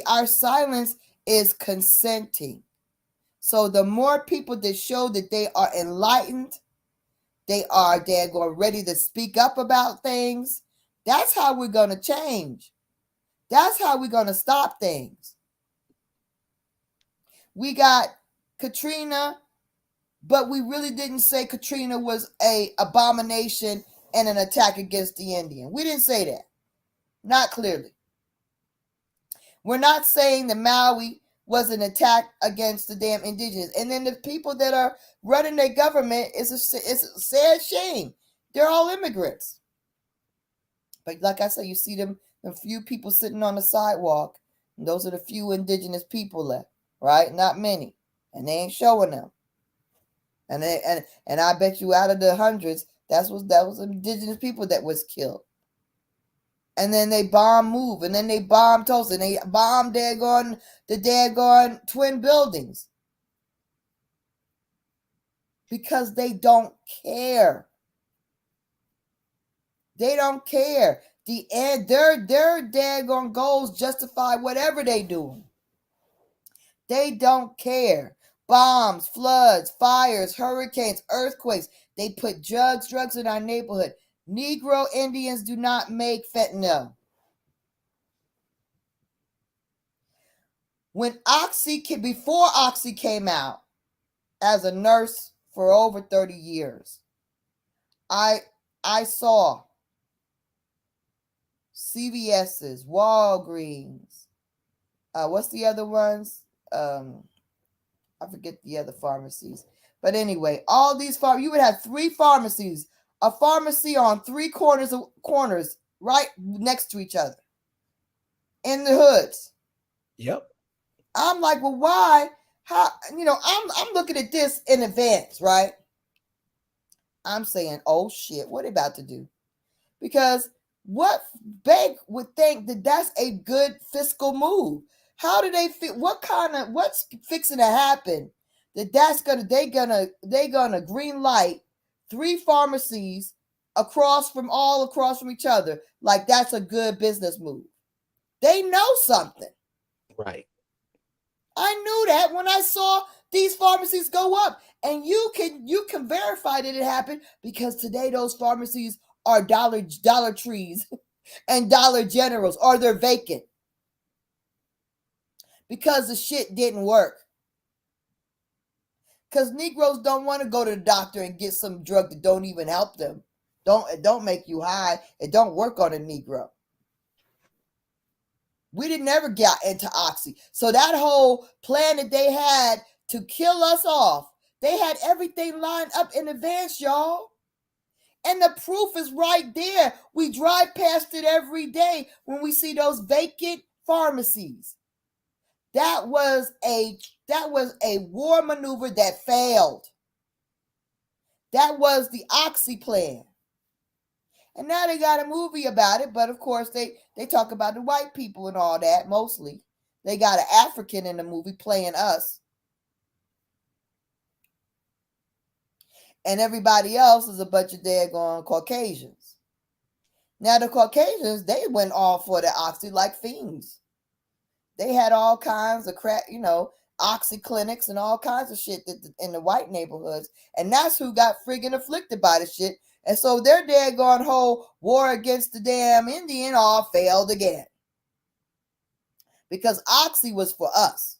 our silence is consenting. So the more people that show that they are enlightened, they're going ready to speak up about things. That's how we're gonna change. That's how we're gonna stop things. We got Katrina, but we really didn't say Katrina was a abomination and an attack against the Indian. We didn't say that. Not clearly. We're not saying that Maui was an attack against the damn indigenous. And then the people that are running their government it's a sad shame. They're all immigrants. But like I said, you see them, a few people sitting on the sidewalk. And those are the few indigenous people left, right? Not many. And they ain't showing them. And I bet you out of the hundreds, that was indigenous people that was killed. And then they bomb Move, and then they bomb Tulsa, and they bomb the daggone twin buildings because they don't care. They don't care. Their daggone goals justify whatever they do. They don't care. Bombs, floods, fires, hurricanes, earthquakes. They put drugs in our neighborhood. Negro Indians do not make fentanyl. Before Oxy came out, as a nurse for over 30 years, I saw CVS's, Walgreens, what's the other ones? I forget the other pharmacies. But anyway, all these you would have 3 pharmacies, a pharmacy on 3 corners right next to each other in the hoods. Yep. I'm like, well, why? How? I'm looking at this in advance, right? I'm saying, oh shit, what are they about to do? Because what bank would think that that's a good fiscal move? How do they fit? What's fixing to happen? They gonna green light 3 pharmacies all across from each other, like that's a good business move. They know something. Right. I knew that when I saw these pharmacies go up, and you can verify that it happened because today those pharmacies are Dollar Trees and Dollar Generals, or they're vacant because the shit didn't work. Because Negroes don't want to go to the doctor and get some drug that don't even help them. It don't make you high. It don't work on a Negro. We didn't ever get into Oxy. So that whole plan that they had to kill us off, they had everything lined up in advance, y'all. And the proof is right there. We drive past it every day when we see those vacant pharmacies. That was a war maneuver that failed. That was the Oxy plan. And now they got a movie about it, but of course they talk about the white people and all that mostly. They got an African in the movie playing us. And everybody else is a bunch of daggone Caucasians. Now the Caucasians, they went all for the Oxy like fiends. They had all kinds of crap, Oxy clinics and all kinds of shit in the white neighborhoods. And that's who got friggin' afflicted by the shit. And so their daggone whole war against the damn Indian all failed again. Because Oxy was for us.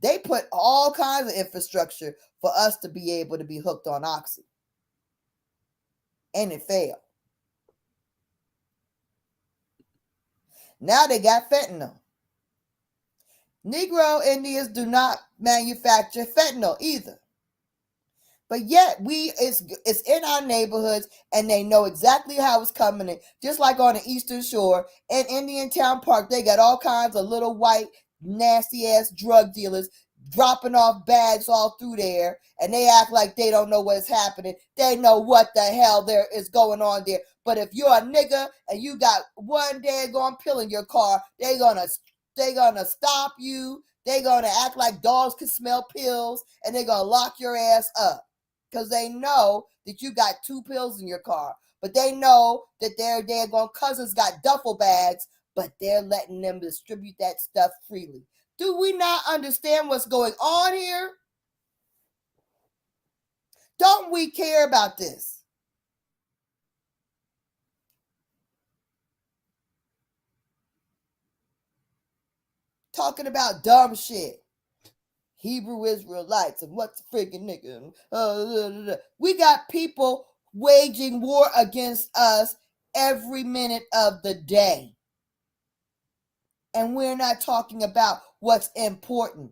They put all kinds of infrastructure for us to be able to be hooked on Oxy. And it failed. Now they got fentanyl. Negro Indians do not manufacture fentanyl either. But yet it's in our neighborhoods, and they know exactly how it's coming in. Just like on the Eastern Shore in Indian Town Park, they got all kinds of little white nasty ass drug dealers dropping off bags all through there, and they act like they don't know what's happening. They know what the hell there is going on there. But if you're a nigga and you got one daggone pill in your car, they gonna stop you. They gonna act like dogs can smell pills, and they gonna lock your ass up because they know that you got 2 pills in your car. But they know that their daggone cousins got duffel bags, but they're letting them distribute that stuff freely. Do we not understand what's going on here? Don't we care about this? Talking about dumb shit. Hebrew Israelites and what's the freaking nigga? We got people waging war against us every minute of the day. And we're not talking about what's important.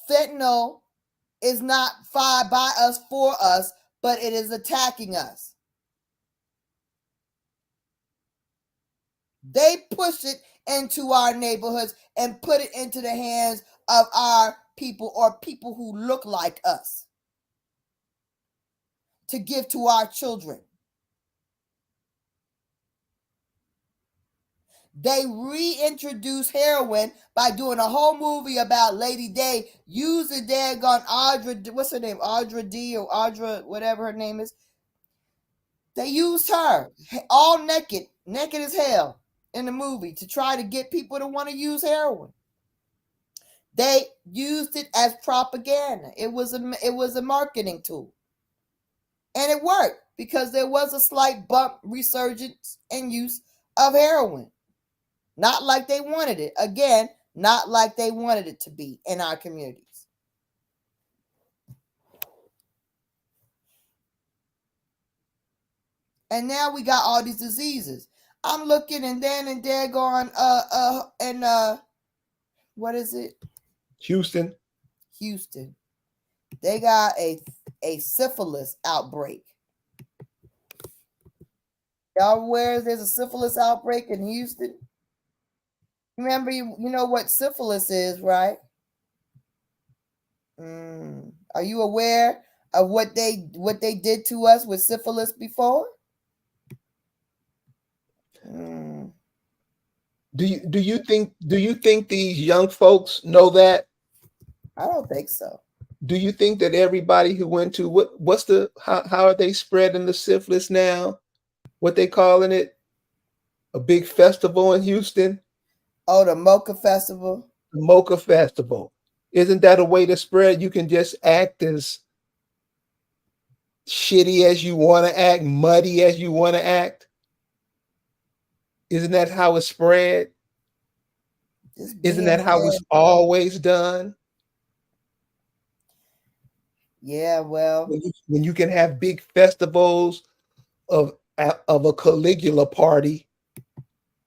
Fentanyl is not fired by us for us, but it is attacking us. They push it into our neighborhoods and put it into the hands of our people, or people who look like us, to give to our children. They reintroduced heroin by doing a whole movie about Lady Day using daggone Audra, what's her name? Audra D or Audra, whatever her name is. They used her all naked, naked as hell in the movie to try to get people to want to use heroin. They used it as propaganda. It was a marketing tool. And it worked because there was a slight bump resurgence and use of heroin. Not like they wanted it. Again, not like they wanted it to be in our communities. And now we got all these diseases. I'm looking and then and they're going and what is it? Houston. Houston. They got a syphilis outbreak. Y'all aware there's a syphilis outbreak in Houston? Remember, you know what syphilis is, right? Are you aware of what they did to us with syphilis before? Mm, Do you think these young folks know that? I don't think so. Do you think that everybody who went to what's the how are they spreading the syphilis now? What they calling it? A big festival in Houston, Oh, the Mocha Festival. the Mocha Festival. Isn't that a way to spread? You can just act as shitty as you want to act, muddy as you want to act. Isn't that how it's spread? Just Isn't being that how it's there. always done? Yeah, well, When you can have big festivals of a Caligula party,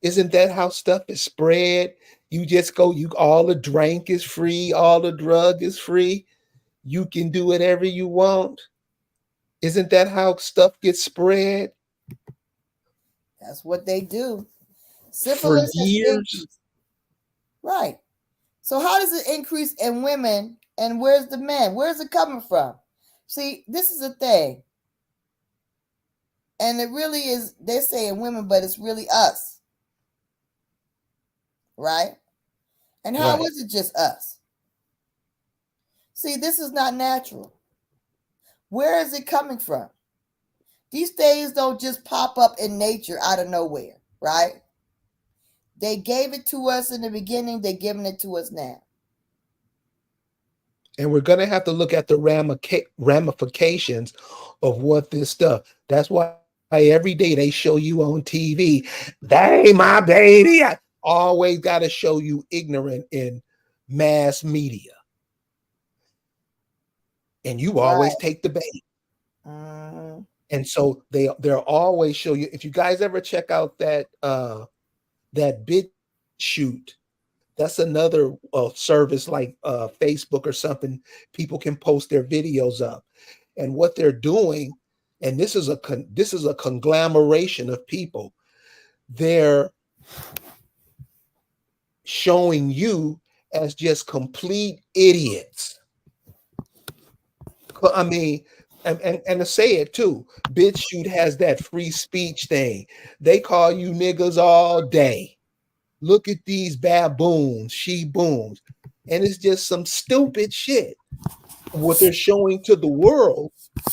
isn't that how stuff is spread? You just go, you all the drink is free, all the drug is free. You can do whatever you want. Isn't that how stuff gets spread that's what they do. for Syphilis has years? increased. Right. So how does it increase in women and where's the men? Where's it coming from? See, this is the thing. And it really is, they're saying women, but it's really us. Right? And how Right. is it just us? See, this is not natural. Where is it coming from? These things don't just pop up in nature out of nowhere, right? They gave it to us in the beginning, they're giving it to us now. And we're going to have to look at the ramifications of what this stuff. That's why every day they show you on TV, they my baby. I always got to show you ignorant in mass media. And you always Right. take the bait. Mm-hmm. And so they'll always show you. If you guys ever check out that bit shoot, that's another service like Facebook or something. People can post their videos up, and what they're doing, and this is a conglomeration of people. They're showing you as just complete idiots. I mean, and to say it too, BitChute has that free speech thing. They call you niggas all day. Look at these baboons, she booms. And it's just some stupid shit. What they're showing to the world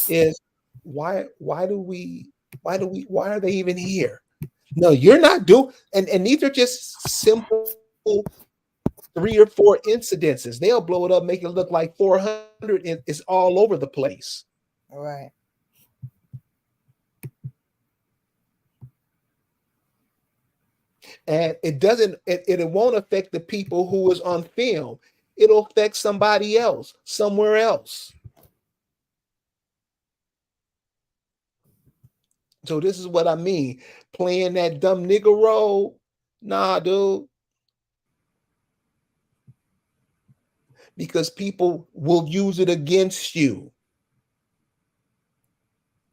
is why are they even here? No, you're not doing and these are just simple 3 or 4 incidences. They'll blow it up, make it look like 400 is all over the place. Right. And it won't affect the people who was on film. It'll affect somebody else, somewhere else. So this is what I mean. Playing that dumb nigga role, nah, dude. Because people will use it against you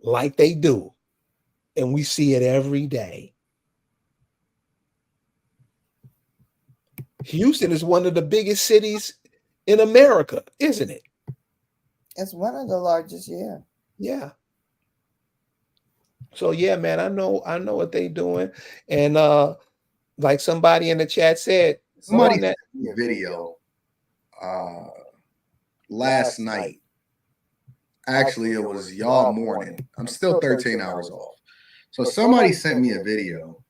like they do. And we see it every day. Houston is one of the biggest cities in America, isn't it? It's one of the largest, yeah. Yeah. So yeah, man, I know what they doing. And Like somebody in the chat said, Somebody someone sent that me a video uh, last night. Actually, it was y'all morning. I'm still 13 hours off. So somebody sent me a video,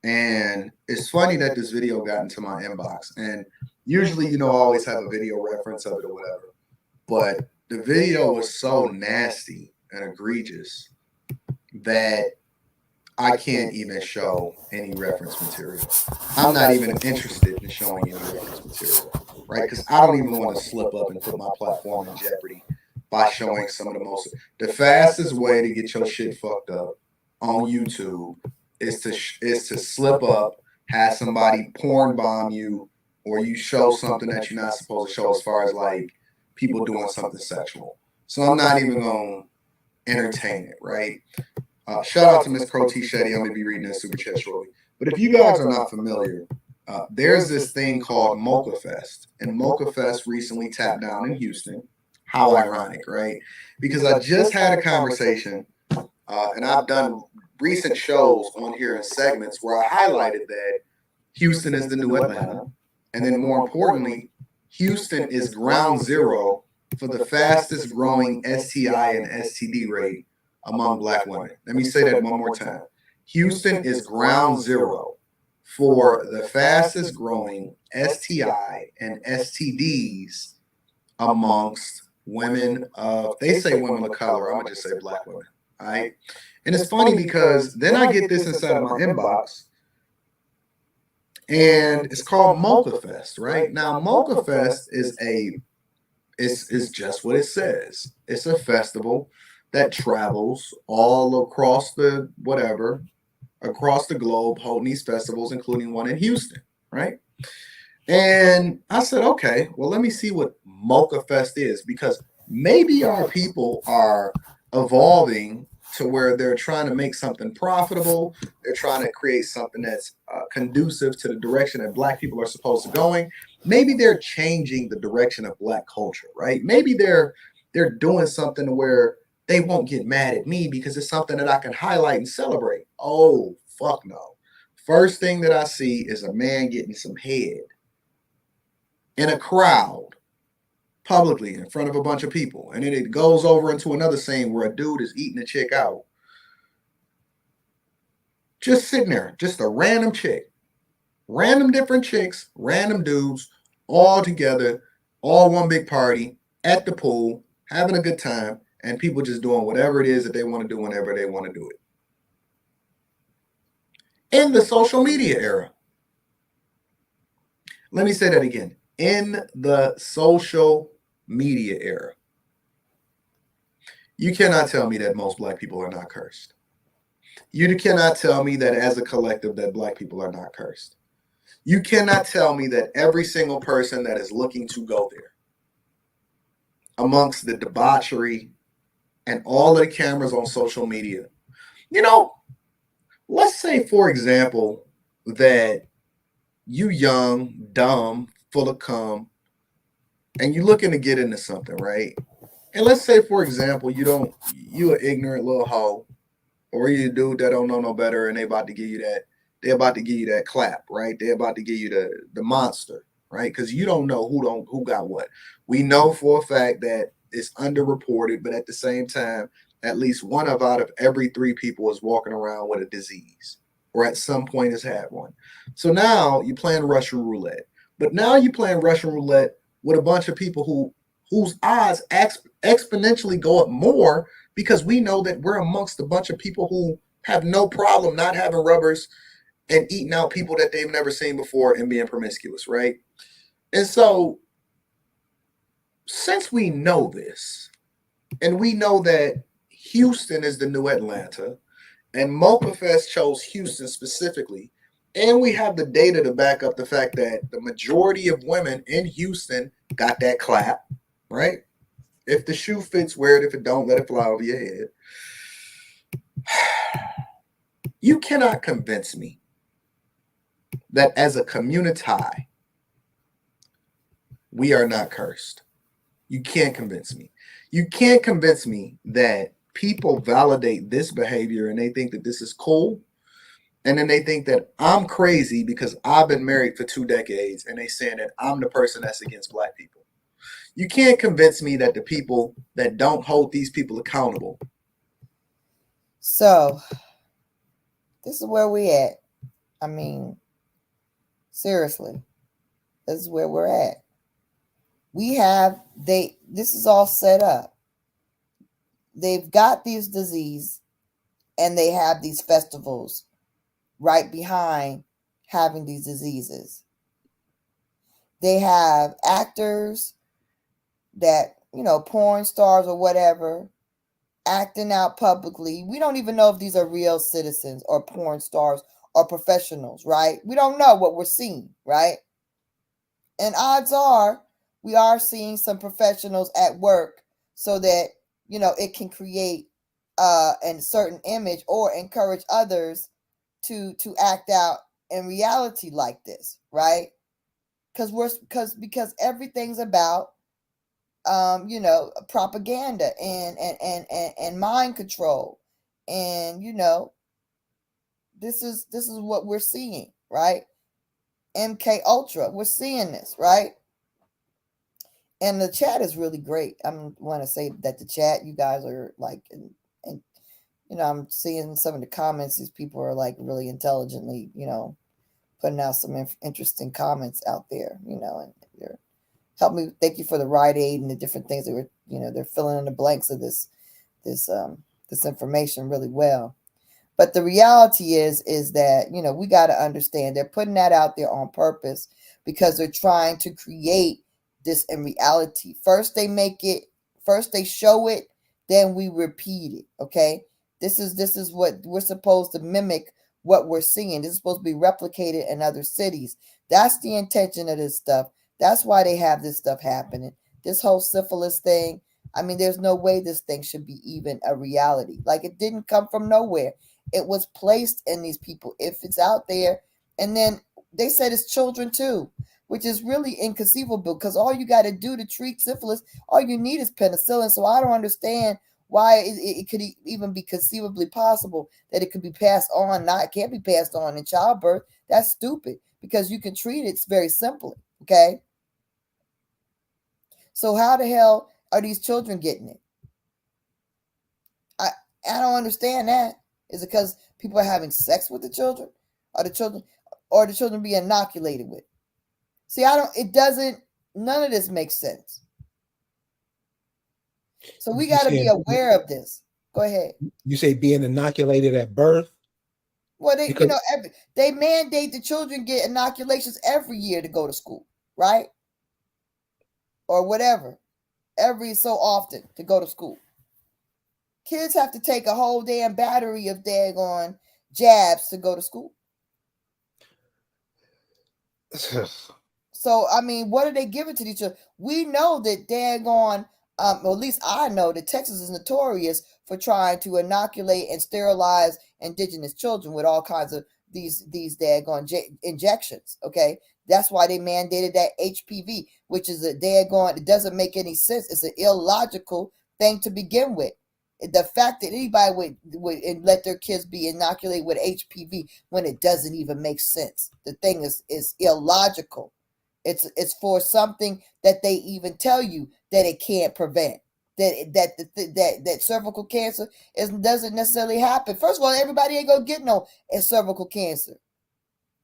and it's funny that this video got into my inbox. And usually, I always have a video reference of it or whatever. But the video was so nasty and egregious that I can't even show any reference material. I'm not even interested in showing any reference material, right? Because I don't even want to slip up and put my platform in jeopardy by showing some of the most. The fastest way to get your shit fucked up on YouTube is to slip up, have somebody porn bomb you, or you show something that you're not supposed to show, as far as like people doing something sexual. So I'm not even gonna entertain it, right? Shout out to Miss Pro T Shetty. I'm going to be reading that super chat shortly. But if you guys are not familiar, there's this thing called Mocha Fest. And Mocha Fest recently tapped down in Houston. How ironic, right? Because I just had a conversation, and I've done recent shows on here in segments where I highlighted that Houston is the new Atlanta. And then more importantly, Houston is ground zero for the fastest growing STI and STD rate among Black women. Let me say that one more time. Houston is ground zero for the fastest growing STI and STDs amongst women of, they say women of color, I'm going to just say Black women. All right. And it's funny because then I get this inside of my inbox, and it's called Mocha Fest, right? Now, Mocha Fest is just what it says. It's a festival that travels all across across the globe, holding these festivals, including one in Houston, right? And I said, okay, well, let me see what Mocha Fest is, because maybe our people are evolving to where they're trying to make something profitable. They're trying to create something that's conducive to the direction that Black people are supposed to going. Maybe they're changing the direction of Black culture, right? Maybe they're doing something where they won't get mad at me because it's something that I can highlight and celebrate. Oh, fuck no. First thing that I see is a man getting some head in a crowd, publicly in front of a bunch of people. And then it goes over into another scene where a dude is eating a chick out. Just sitting there, just a random chick. Random different chicks, random dudes, all together, all one big party, at the pool, having a good time, and people just doing whatever it is that they want to do whenever they want to do it. In the social media era. Let me say that again. In the social media era. You cannot tell me that most Black people are not cursed. You cannot tell me that as a collective that Black people are not cursed. You cannot tell me that every single person that is looking to go there, amongst the debauchery and all of the cameras on social media, let's say, for example, that you young, dumb, full of cum, and you're looking to get into something, right? And let's say, for example, you an ignorant little hoe, or you a dude that don't know no better, and they about to give you that clap, right? They're about to give you the monster, right? Because you don't know who got what. We know for a fact that it's underreported, but at the same time, at least one out of every 3 people is walking around with a disease, or at some point has had one. So now you're playing Russian roulette, but now you're playing Russian roulette with a bunch of people whose odds exponentially go up more, because we know that we're amongst a bunch of people who have no problem not having rubbers and eating out people that they've never seen before and being promiscuous, right? And so, since we know this, and we know that Houston is the new Atlanta, and Mocha Fest chose Houston specifically, and we have the data to back up the fact that the majority of women in Houston got that clap, right? If the shoe fits, wear it. If it don't, let it fly over your head. You cannot convince me that as a community, we are not cursed. You can't convince me. You can't convince me that people validate this behavior and they think that this is cool, And then they think that I'm crazy because I've been married for 2 decades, and they saying that I'm the person that's against black people. You can't convince me that the people that don't hold these people accountable. So this is where we at. I mean, seriously, this is where we're at. This is all set up. They've got these disease and they have these festivals right behind having these diseases. They have actors that, porn stars or whatever, acting out publicly. We don't even know if these are real citizens or porn stars or professionals, right? We don't know what we're seeing, right? And odds are we are seeing some professionals at work so that, it can create a certain image or encourage others to act out in reality like this, right? Because everything's about propaganda and mind control. And this is what we're seeing, right? MK Ultra, we're seeing this, right? And the chat is really great. I want to say that the chat, you guys are like, and I'm seeing some of the comments. These people are like really intelligently, putting out some interesting comments out there, and they're help me. Thank you for the Rite Aid and the different things that were, they're filling in the blanks of this information really well. But the reality is that, we got to understand they're putting that out there on purpose because they're trying to create this in reality. First they show it, then we repeat it. Okay. This is what we're supposed to mimic, what we're seeing. This is supposed to be replicated in other cities. That's the intention of this stuff. That's why they have this stuff happening. This whole syphilis thing. I mean, there's no way this thing should be even a reality. Like, it didn't come from nowhere. It was placed in these people. If it's out there, and then they said it's children too, which is really inconceivable because all you got to do to treat syphilis, all you need is penicillin. So I don't understand why it could even be conceivably possible that it could be passed on. It can't be passed on in childbirth. That's stupid because you can treat it very simply. Okay. So how the hell are these children getting it? I don't understand that. Is it because people are having sex with the children? Or the children be inoculated with? See, none of this makes sense. So we got to be aware of this. Go ahead. You say being inoculated at birth? Well, they mandate the children get inoculations every year to go to school, right? Or whatever. Every so often to go to school. Kids have to take a whole damn battery of daggone jabs to go to school. So, I mean, what are they giving to each other? We know that daggone, or at least I know that Texas is notorious for trying to inoculate and sterilize indigenous children with all kinds of these daggone injections. Okay. That's why they mandated that HPV, which is a daggone, it doesn't make any sense. It's an illogical thing to begin with. The fact that anybody would let their kids be inoculated with HPV when it doesn't even make sense. The thing is illogical. It's for something that they even tell you that it can't prevent. That cervical cancer doesn't necessarily happen. First of all, everybody ain't gonna get no cervical cancer,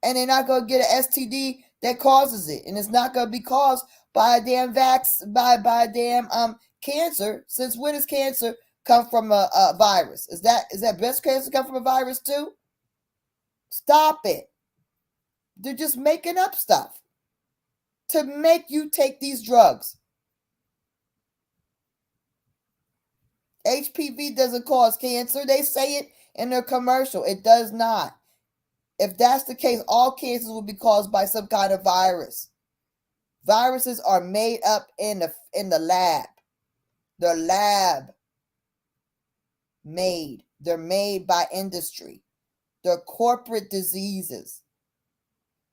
and they're not gonna get an STD that causes it, and it's not gonna be caused by a damn by a damn cancer. Since when does cancer come from a virus? Is that breast cancer come from a virus too? Stop it. They're just making up stuff to make you take these drugs. HPV doesn't cause cancer. They say it in their commercial. It does not. If that's the case, all cancers will be caused by some kind of virus. Viruses are made up in the lab. They're lab made. They're made by industry. They're corporate diseases.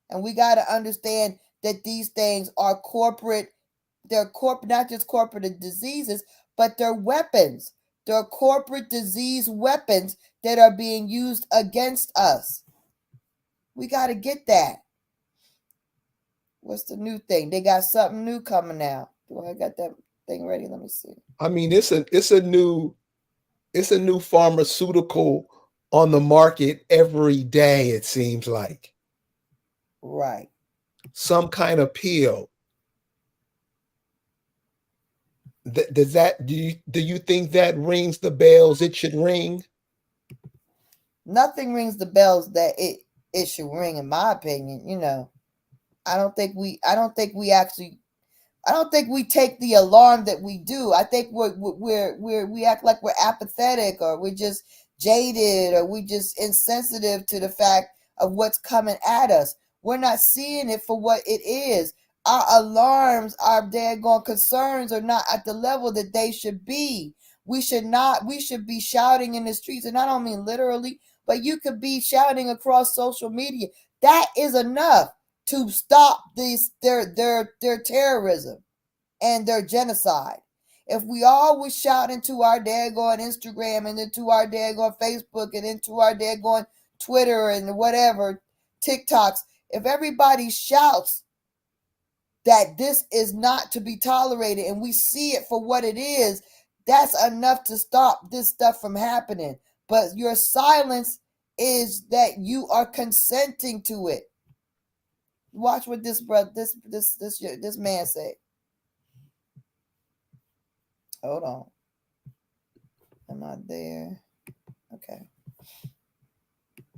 And we got to understand that these things are corporate. They're not just corporate diseases, but they're weapons. They're corporate disease weapons that are being used against us. We got to get that. What's the new thing? They got something new coming out. Do I got that thing ready? Let me see. I mean, it's a new pharmaceutical on the market every day, it seems like. Right. Some kind of pill. Do you think that rings the bells it should ring? Nothing rings the bells that it should ring, in my opinion. I don't think we take the alarm that we do. I think we act like we're apathetic, or we're just jaded, or we just insensitive to the fact of what's coming at us. We're not seeing it for what it is. Our alarms, our daggone concerns are not at the level that they should be. We should be shouting in the streets, and I don't mean literally, but you could be shouting across social media. That is enough to stop their terrorism and their genocide. If we all would shout into our daggone Instagram and into our daggone Facebook and into our daggone Twitter and whatever, TikToks, if everybody shouts that this is not to be tolerated and we see it for what it is, that's enough to stop this stuff from happening. But your silence is that you are consenting to it. Watch what this man said. Hold on. Am I there? Okay.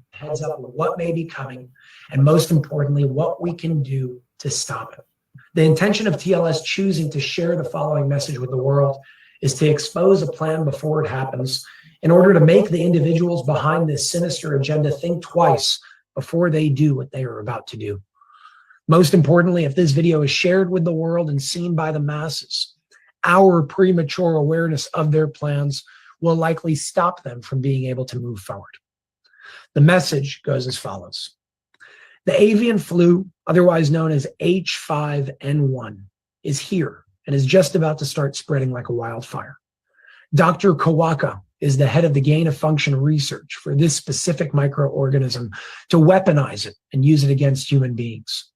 Heads up with what may be coming, and most importantly, what we can do to stop it. The intention of TLS choosing to share the following message with the world is to expose a plan before it happens, in order to make the individuals behind this sinister agenda think twice before they do what they are about to do. Most importantly, if this video is shared with the world and seen by the masses, our premature awareness of their plans will likely stop them from being able to move forward. The message goes as follows. The avian flu, otherwise known as H5N1, is here and is just about to start spreading like a wildfire. Dr. Kawaka is the head of the gain-of-function research for this specific microorganism to weaponize it and use it against human beings.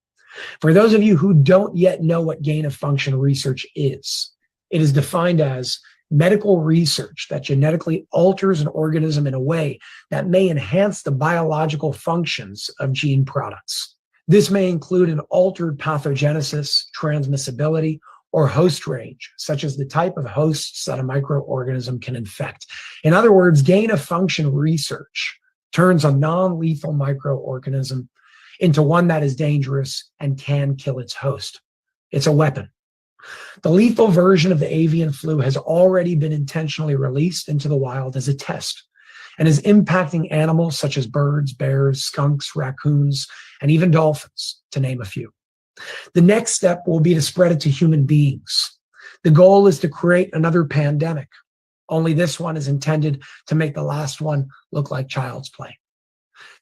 For those of you who don't yet know what gain-of-function research is, it is defined as medical research that genetically alters an organism in a way that may enhance the biological functions of gene products. This may include an altered pathogenesis, transmissibility, or host range, such as the type of hosts that a microorganism can infect. In other words, gain-of-function research turns a non-lethal microorganism into one that is dangerous and can kill its host. It's a weapon. The lethal version of the avian flu has already been intentionally released into the wild as a test and is impacting animals such as birds, bears, skunks, raccoons, and even dolphins, to name a few. The next step will be to spread it to human beings. The goal is to create another pandemic, only this one is intended to make the last one look like child's play.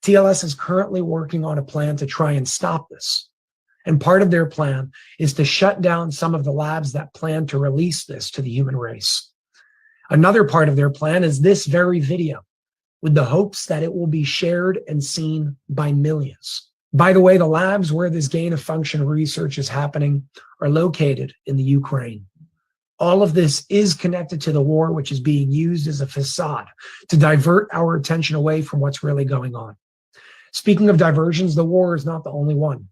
TLS is currently working on a plan to try and stop this. And part of their plan is to shut down some of the labs that plan to release this to the human race. Another part of their plan is this very video, with the hopes that it will be shared and seen by millions. By the way, the labs where this gain-of-function research is happening are located in the Ukraine. All of this is connected to the war, which is being used as a facade to divert our attention away from what's really going on. Speaking of diversions, the war is not the only one.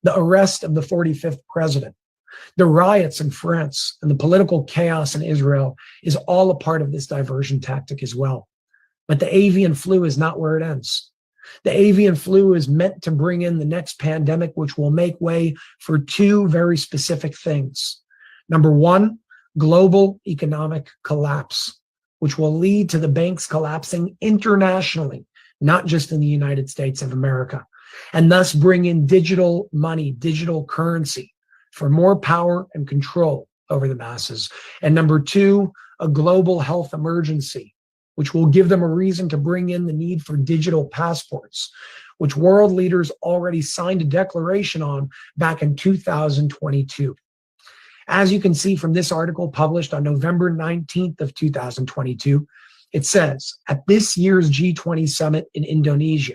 The arrest of the 45th president, the riots in France, and the political chaos in Israel is all a part of this diversion tactic as well. But the avian flu is not where it ends. The avian flu is meant to bring in the next pandemic, which will make way for two very specific things. Number one, global economic collapse, which will lead to the banks collapsing internationally, not just in the United States of America, and thus bring in digital money, digital currency for more power and control over the masses. And number two, a global health emergency, which will give them a reason to bring in the need for digital passports, which world leaders already signed a declaration on back in 2022. As you can see from this article published on November 19th of 2022, it says, at this year's G20 summit in Indonesia,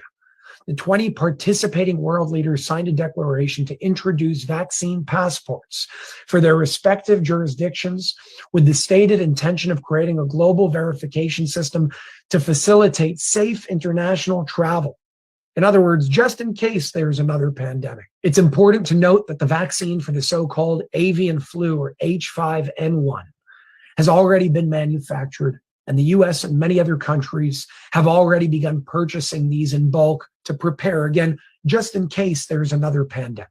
the 20 participating world leaders signed a declaration to introduce vaccine passports for their respective jurisdictions, with the stated intention of creating a global verification system to facilitate safe international travel. In other words, just in case there's another pandemic. It's important to note that the vaccine for the so-called avian flu, or H5N1, has already been manufactured, and the US and many other countries have already begun purchasing these in bulk to prepare, again, just in case there's another pandemic.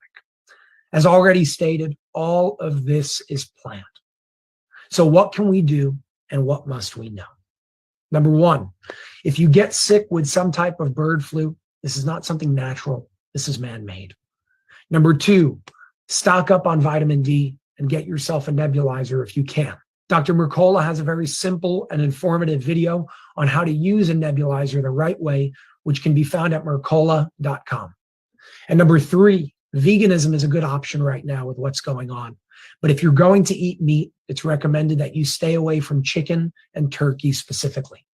As already stated, all of this is planned. So what can we do and what must we know? Number one, if you get sick with some type of bird flu, this is not something natural. This is man-made. Number two, stock up on vitamin D and get yourself a nebulizer if you can. Dr. Mercola has a very simple and informative video on how to use a nebulizer the right way, which can be found at mercola.com. And number three, veganism is a good option right now with what's going on. But if you're going to eat meat, it's recommended that you stay away from chicken and turkey specifically.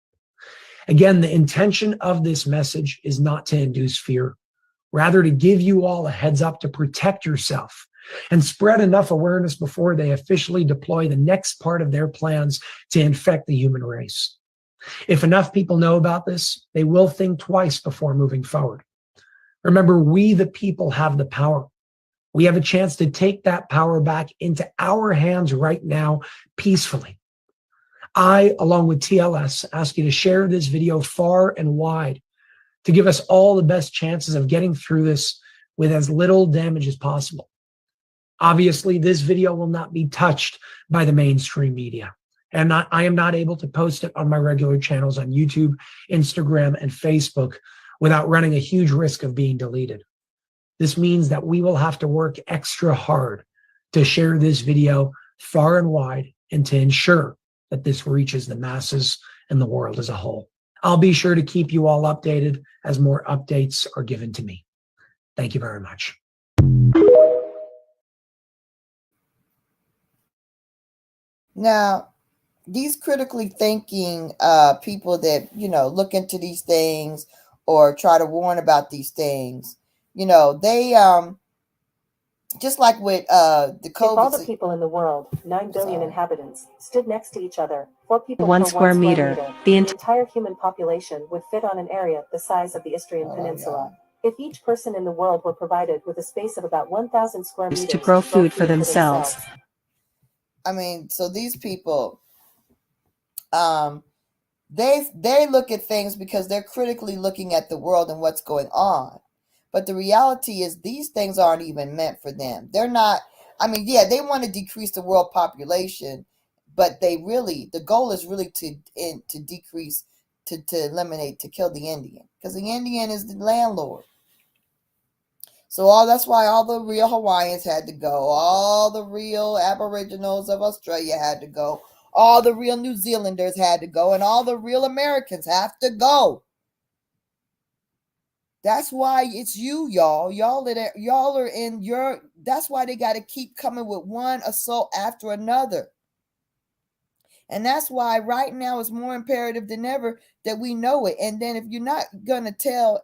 Again, the intention of this message is not to induce fear, rather to give you all a heads up to protect yourself and spread enough awareness before they officially deploy the next part of their plans to infect the human race. If enough people know about this, they will think twice before moving forward. Remember, we the people have the power. We have a chance to take that power back into our hands right now, peacefully. I, along with TLS, ask you to share this video far and wide to give us all the best chances of getting through this with as little damage as possible. Obviously, this video will not be touched by the mainstream media, and I am not able to post it on my regular channels on YouTube, Instagram, and Facebook without running a huge risk of being deleted. This means that we will have to work extra hard to share this video far and wide and to ensure that this reaches the masses and the world as a whole. I'll be sure to keep you all updated as more updates are given to me. Thank you very much. Now, these critically thinking people that, look into these things or try to warn about these things, they just like with the COVID. If all the people in the world, 9 billion inhabitants, stood next to each other, 4 people one per square meter, the entire human population would fit on an area the size of the Istrian Peninsula. If each person in the world were provided with a space of about 1,000 square meters to grow food for themselves. I mean, so these people, they look at things because they're critically looking at the world and what's going on. But the reality is these things aren't even meant for them. They're not, they want to decrease the world population, but the goal is really to decrease, to eliminate, to kill the Indian. Because the Indian is the landlord. So that's why all the real Hawaiians had to go. All the real Aboriginals of Australia had to go. All the real New Zealanders had to go. And all the real Americans have to go. That's why it's you, y'all. Y'all are in your, that's why they got to keep coming with one assault after another. And that's why right now it's more imperative than ever that we know it. And then if you're not going to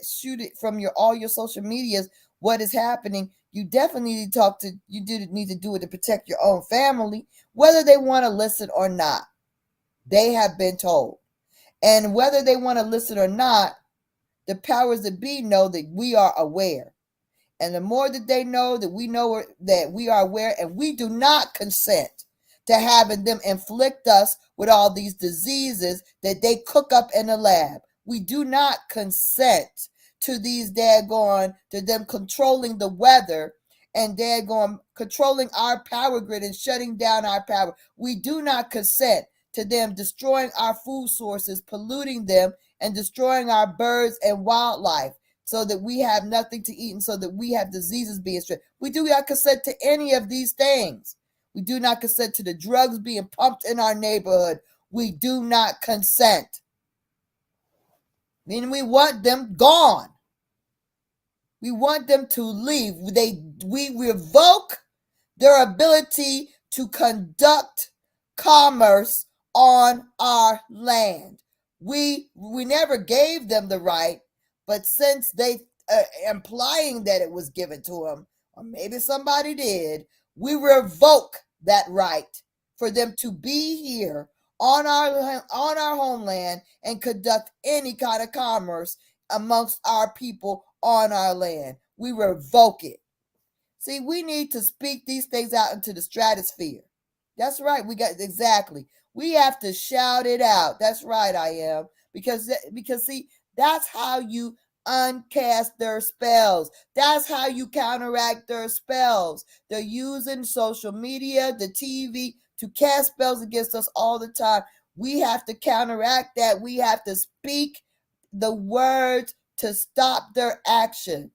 shoot it from all your social medias, what is happening, you definitely need to need to do it to protect your own family, whether they want to listen or not. They have been told. And whether they want to listen or not, the powers that be know that we are aware. And the more that they know that we know that we are aware, and we do not consent to having them inflict us with all these diseases that they cook up in the lab. We do not consent to these to them controlling the weather and controlling our power grid and shutting down our power. We do not consent to them destroying our food sources, polluting them, and destroying our birds and wildlife so that we have nothing to eat and so that we have diseases being spread. We do not consent to any of these things. We do not consent to the drugs being pumped in our neighborhood. We do not consent. Meaning we want them gone. We want them to leave. We revoke their ability to conduct commerce on our land. We never gave them the right, But since they implying that it was given to him, or maybe somebody did, we revoke that right for them to be here on our homeland and conduct any kind of commerce amongst our people on our land. We revoke it. See, we need to speak these things out into the stratosphere. That's right. Exactly. We have to shout it out. That's right, I am. Because see, that's how you uncast their spells. That's how you counteract their spells. They're using social media, the TV to cast spells against us all the time. We have to counteract that. We have to speak the words to stop their action.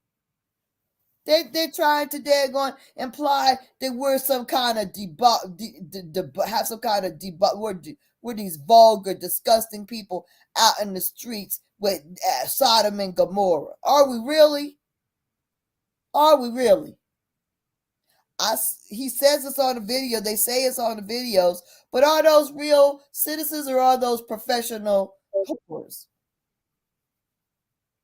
They're trying to imply that we're some kind of have some kind of we're these vulgar, disgusting people out in the streets with Sodom and Gomorrah. Are we really? Are we really? He says it's on the video. They say it's on the videos, but are those real citizens or are those professional whores?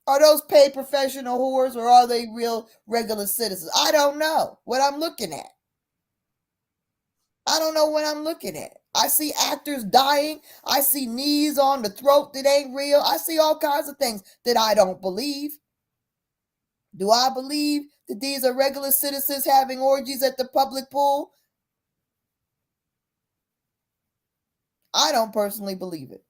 Are those paid professional whores or are they real regular citizens? I don't know what I'm looking at. I don't know what I'm looking at. I see actors dying. I see knees on the throat that ain't real. I see all kinds of things that I don't believe. Do I believe that these are regular citizens having orgies at the public pool? I don't personally believe it.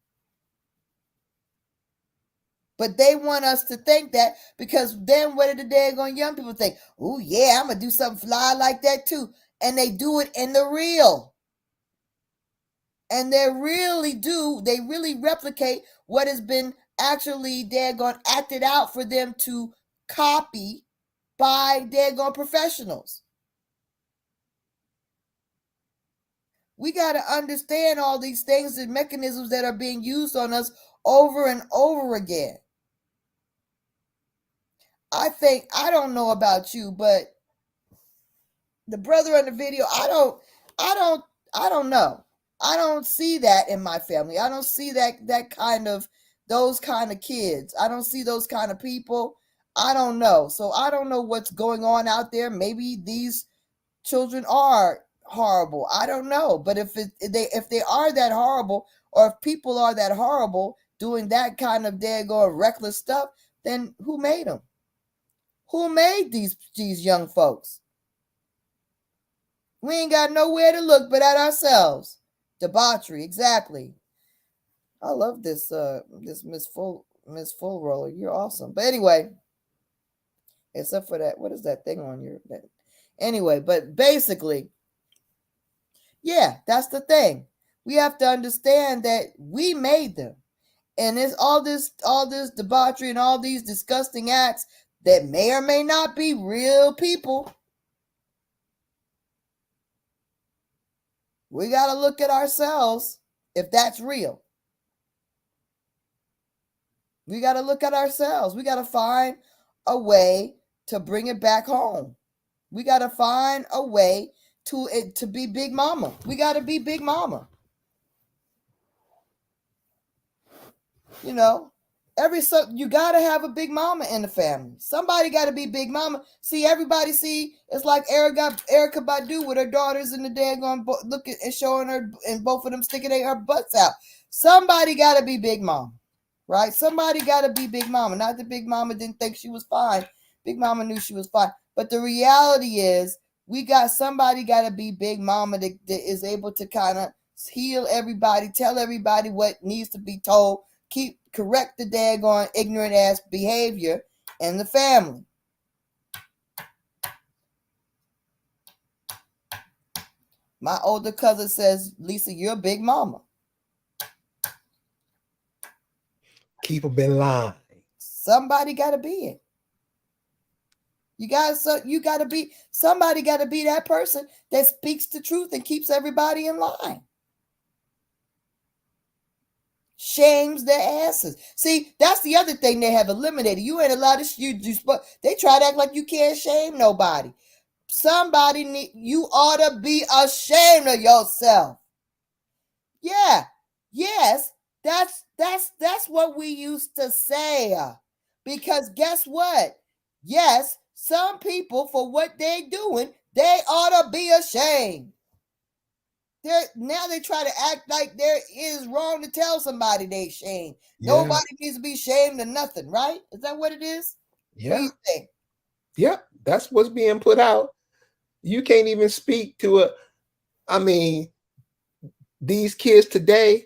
But they want us to think that because then what do the daggone young people think? Oh, yeah, I'm going to do something fly like that too. And they do it in the real. And they really replicate what has been actually daggone acted out for them to copy by daggone professionals. We got to understand all these things and mechanisms that are being used on us over and over again. I don't know about you, but the brother in the video, I don't know. I don't see that in my family. I don't see those kind of kids. I don't see those kind of people. I don't know. So I don't know what's going on out there. Maybe these children are horrible. I don't know. But if they are that horrible, or if people are that horrible doing that kind of daggone reckless stuff, then who made them? Who made these young folks? We ain't got nowhere to look but at ourselves. Debauchery, exactly. I love this Miss Full Roller. You're awesome. But anyway, except for that, what is that thing on your that? Anyway, but basically, yeah, that's the thing. We have to understand that we made them. And it's all this debauchery and all these disgusting acts that may or may not be real people. We got to look at ourselves if that's real. We got to look at ourselves. We got to find a way to bring it back home. We got to find a way to be Big Mama. We got to be Big Mama. You know, you got to have a Big Mama in the family. Somebody got to be Big Mama. See, everybody it's like Erykah Badu with her daughters in the daggone looking and showing her, and both of them sticking her butts out. Somebody got to be Big Mama, right? Somebody got to be Big Mama. Not that Big Mama didn't think she was fine. Big Mama knew she was fine. But the reality is, somebody got to be Big Mama that is able to kind of heal everybody, tell everybody what needs to be told, correct the daggone ignorant ass behavior in the family. My older cousin says, Lisa, you're a Big Mama. Keep them in line. Somebody got to be it. Somebody got to be that person that speaks the truth and keeps everybody in line. Shames their asses. See, that's the other thing they have eliminated. You ain't allowed to they try to act like you can't shame nobody. You ought to be ashamed of yourself. Yeah. Yes, that's what we used to say. Because guess what? Yes, some people, for what they're doing, they ought to be ashamed. Now they try to act like there is wrong to tell somebody they ashamed. Yeah. Nobody needs to be ashamed of nothing, right? Is that what it is? Yeah. What do you think? Yeah, that's what's being put out. You can't even speak to these kids today,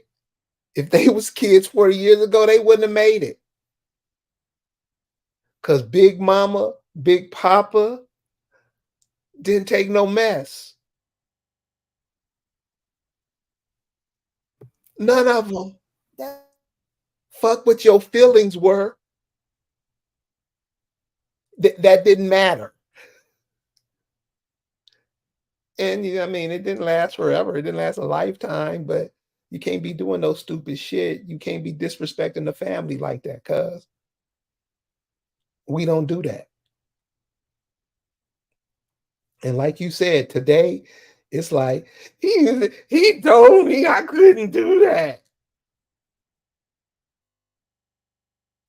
if they was kids 40 years ago, they wouldn't have made it. Because Big Mama, Big Papa didn't take no mess. None of them. Fuck what your feelings were. That didn't matter. And it didn't last forever. It didn't last a lifetime, but you can't be doing no stupid shit. You can't be disrespecting the family like that, cuz we don't do that. And like you said, today, it's like, he told me I couldn't do that.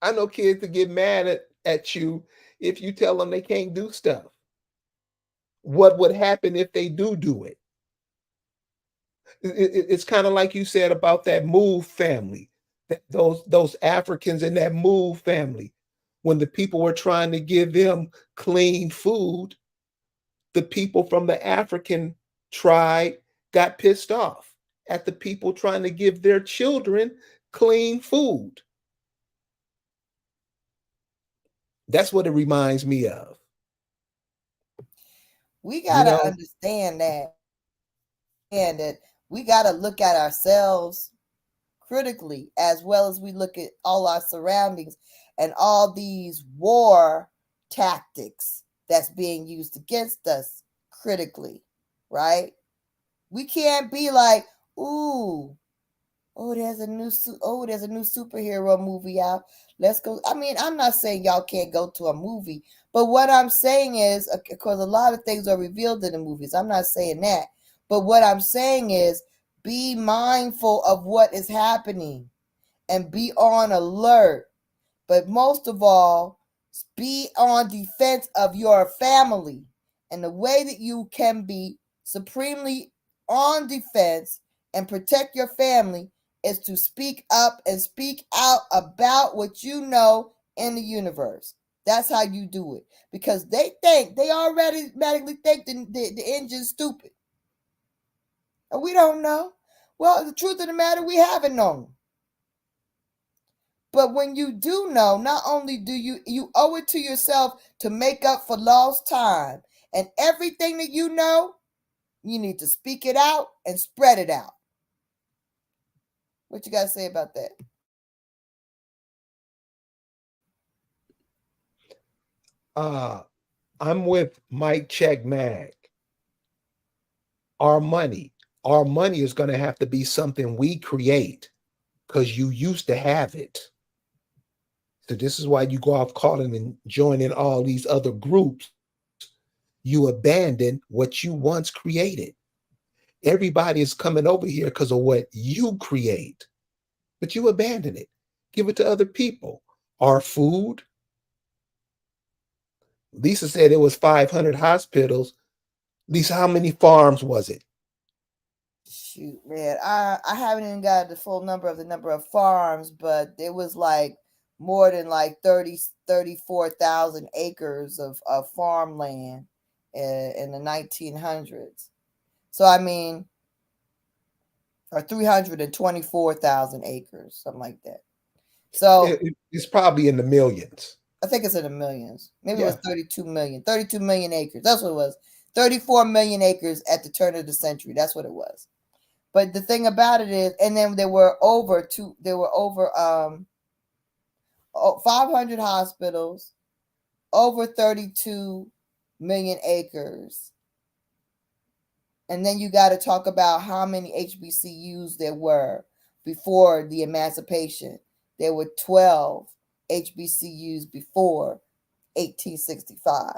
I know kids that get mad at you if you tell them they can't do stuff. What would happen if they do it? It's kind of like you said about that Move family, those Africans in that Move family. When the people were trying to give them clean food, the people from the African tribe got pissed off at the people trying to give their children clean food. That's what it reminds me of. We got to understand that. And that we got to look at ourselves critically as well as we look at all our surroundings and all these war tactics that's being used against us critically, right? We can't be like, there's a new superhero movie out. Let's go. I'm not saying y'all can't go to a movie, but what I'm saying is, because a lot of things are revealed in the movies. I'm not saying that, but what I'm saying is, be mindful of what is happening and be on alert. But most of all, be on defense of your family. And the way that you can be supremely on defense and protect your family is to speak up and speak out about what you know in the universe. That's how you do it. Because they automatically think the engine's stupid. And we don't know. Well, the truth of the matter, we haven't known. But when you do know, not only do you owe it to yourself to make up for lost time, and everything that you know, you need to speak it out and spread it out. What you got to say about that? I'm with Mike Check Mag. Our money is going to have to be something we create because you used to have it. So this is why you go off calling and joining all these other groups. You abandon what you once created. Everybody is coming over here because of what you create, but you abandon it. Give it to other people. Our food. Lisa said it was 500 hospitals. Lisa, how many farms was it? Shoot, man. I haven't even got the full number of farms, but it was like more than like 34,000 acres of farmland in the 1900s. So, or 324,000 acres, something like that. So it's probably in the millions. I think it's in the millions. Maybe it was 32 million. 32 million acres. That's what it was. 34 million acres at the turn of the century. That's what it was. But the thing about it is, and then there were over 500 hospitals, over 32 million acres. And then you got to talk about how many HBCUs there were before the emancipation. There were 12 HBCUs before 1865.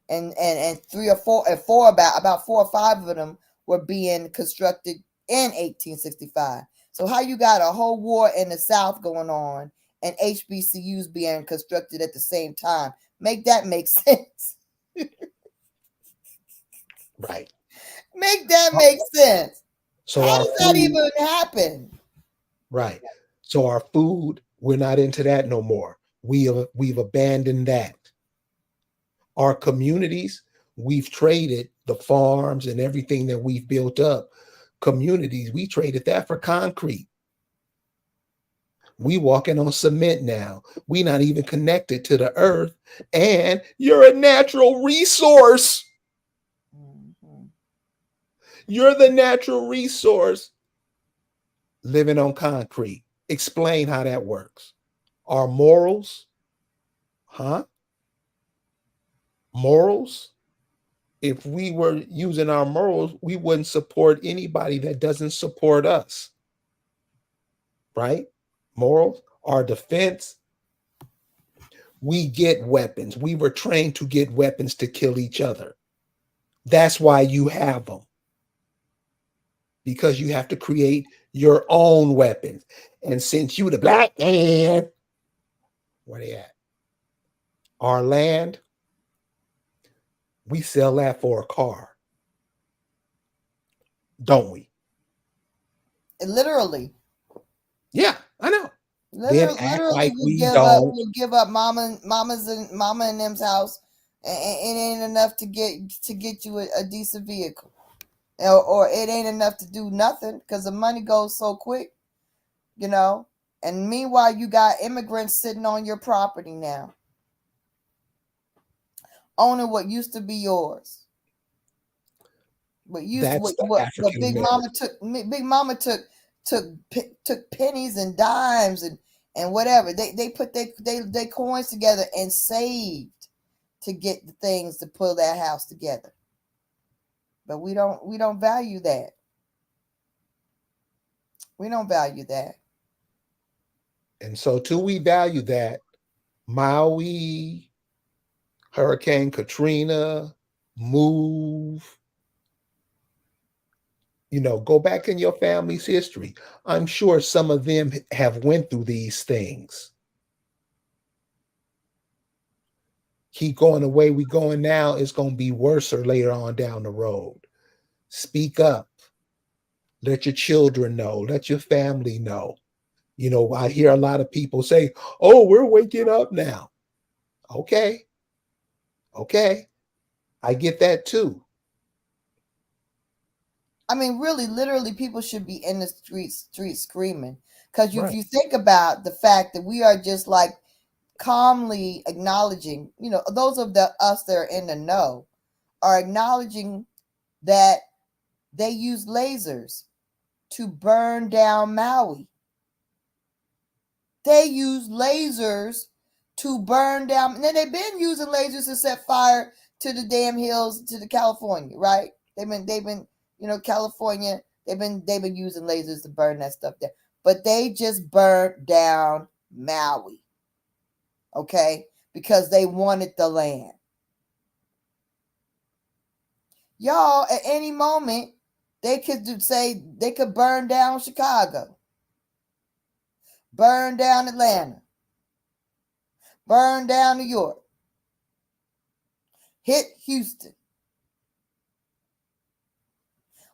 And about 4 or 5 of them were being constructed in 1865. So how you got a whole war in the South going on and HBCUs being constructed at the same time. Make that make sense. Right. Make that make sense. So How our does that food, even happen? right. So our food, we're not into that no more. We've abandoned that. Our communities, we've traded the farms and everything that we've built up. Communities, we traded that for concrete. We walking on cement now. We not even connected to the earth. And you're a natural resource. Mhm. You're the natural resource living on concrete. Explain how that works. Our morals, huh? Morals? If we were using our morals, we wouldn't support anybody that doesn't support us, right? Morals, our defense, we get weapons. We were trained to get weapons to kill each other. That's why you have them, because you have to create your own weapons. And since you the black man, where they at? Our land, we sell that for a car, don't we? Literally. Yeah, I know. Then act Literally, like we don't. we'll give up mama and them's house, and it ain't enough to get you a decent vehicle, or it ain't enough to do nothing because the money goes so quick, you know. And meanwhile, you got immigrants sitting on your property now, owning what used to be yours. That's the What African American. Big Mama took pennies and dimes and whatever. They put they coins together and saved to get the things to pull that house together. But we don't value that. We don't value that. And so till we value that, Maui, Hurricane Katrina, move, go back in your family's history. I'm sure some of them have went through these things. Keep going the way we going now, it's going to be worse or later on down the road. Speak up. Let your children know. Let your family know. I hear a lot of people say, oh, we're waking up now. Okay. Okay. I get that too. I mean, really, literally, people should be in the streets screaming. Because if Right. you think about the fact that we are just like calmly acknowledging, those of us that are in the know are acknowledging that they use lasers to burn down Maui. They use lasers to burn down. And then they've been using lasers to set fire to the damn hills, to the California, right? They've been, California. They've been using lasers to burn that stuff down. But they just burned down Maui, okay? Because they wanted the land. Y'all, at any moment, they could burn down Chicago, burn down Atlanta, burn down New York, hit Houston.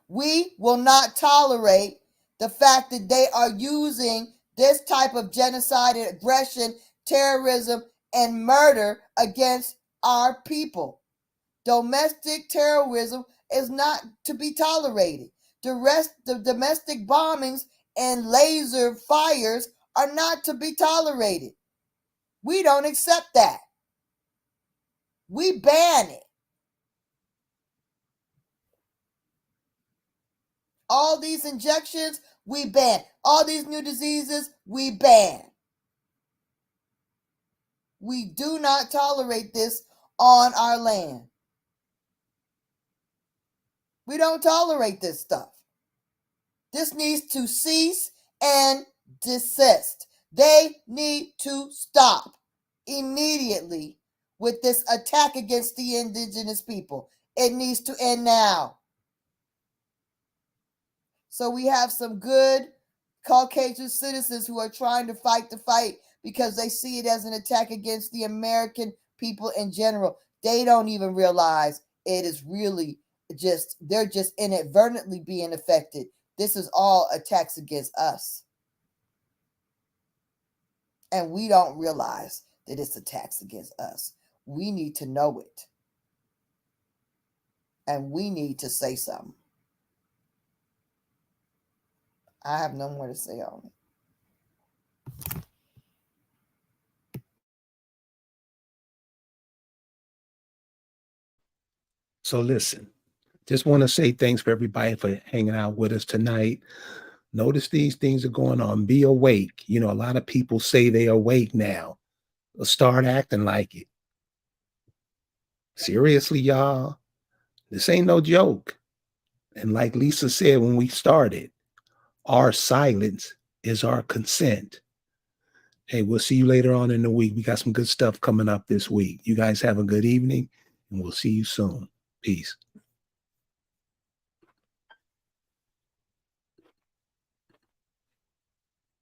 We will not tolerate the fact that they are using this type of genocide and aggression, terrorism, and murder against our people. Domestic terrorism is not to be tolerated. The domestic bombings and laser fires are not to be tolerated. We don't accept that. We ban it. All these injections, we ban. All these new diseases, we ban. We do not tolerate this on our land. We don't tolerate this stuff. This needs to cease and desist. They need to stop immediately with this attack against the indigenous people. It needs to end now. So we have some good Caucasian citizens who are trying to fight the fight because they see it as an attack against the American people in general. They don't even realize it is really just, they're just inadvertently being affected. This is all attacks against us. And we don't realize that it's attacks against us. We need to know it. And we need to say something. I have no more to say on it. So listen, just want to say thanks for everybody for hanging out with us tonight. Notice these things are going on. Be awake. You know, a lot of people say they're awake now. Start acting like it. Seriously, y'all, this ain't no joke. And like Lisa said when we started, our silence is our consent. Hey, we'll see you later on in the week. We got some good stuff coming up this week. You guys have a good evening, and we'll see you soon. Peace.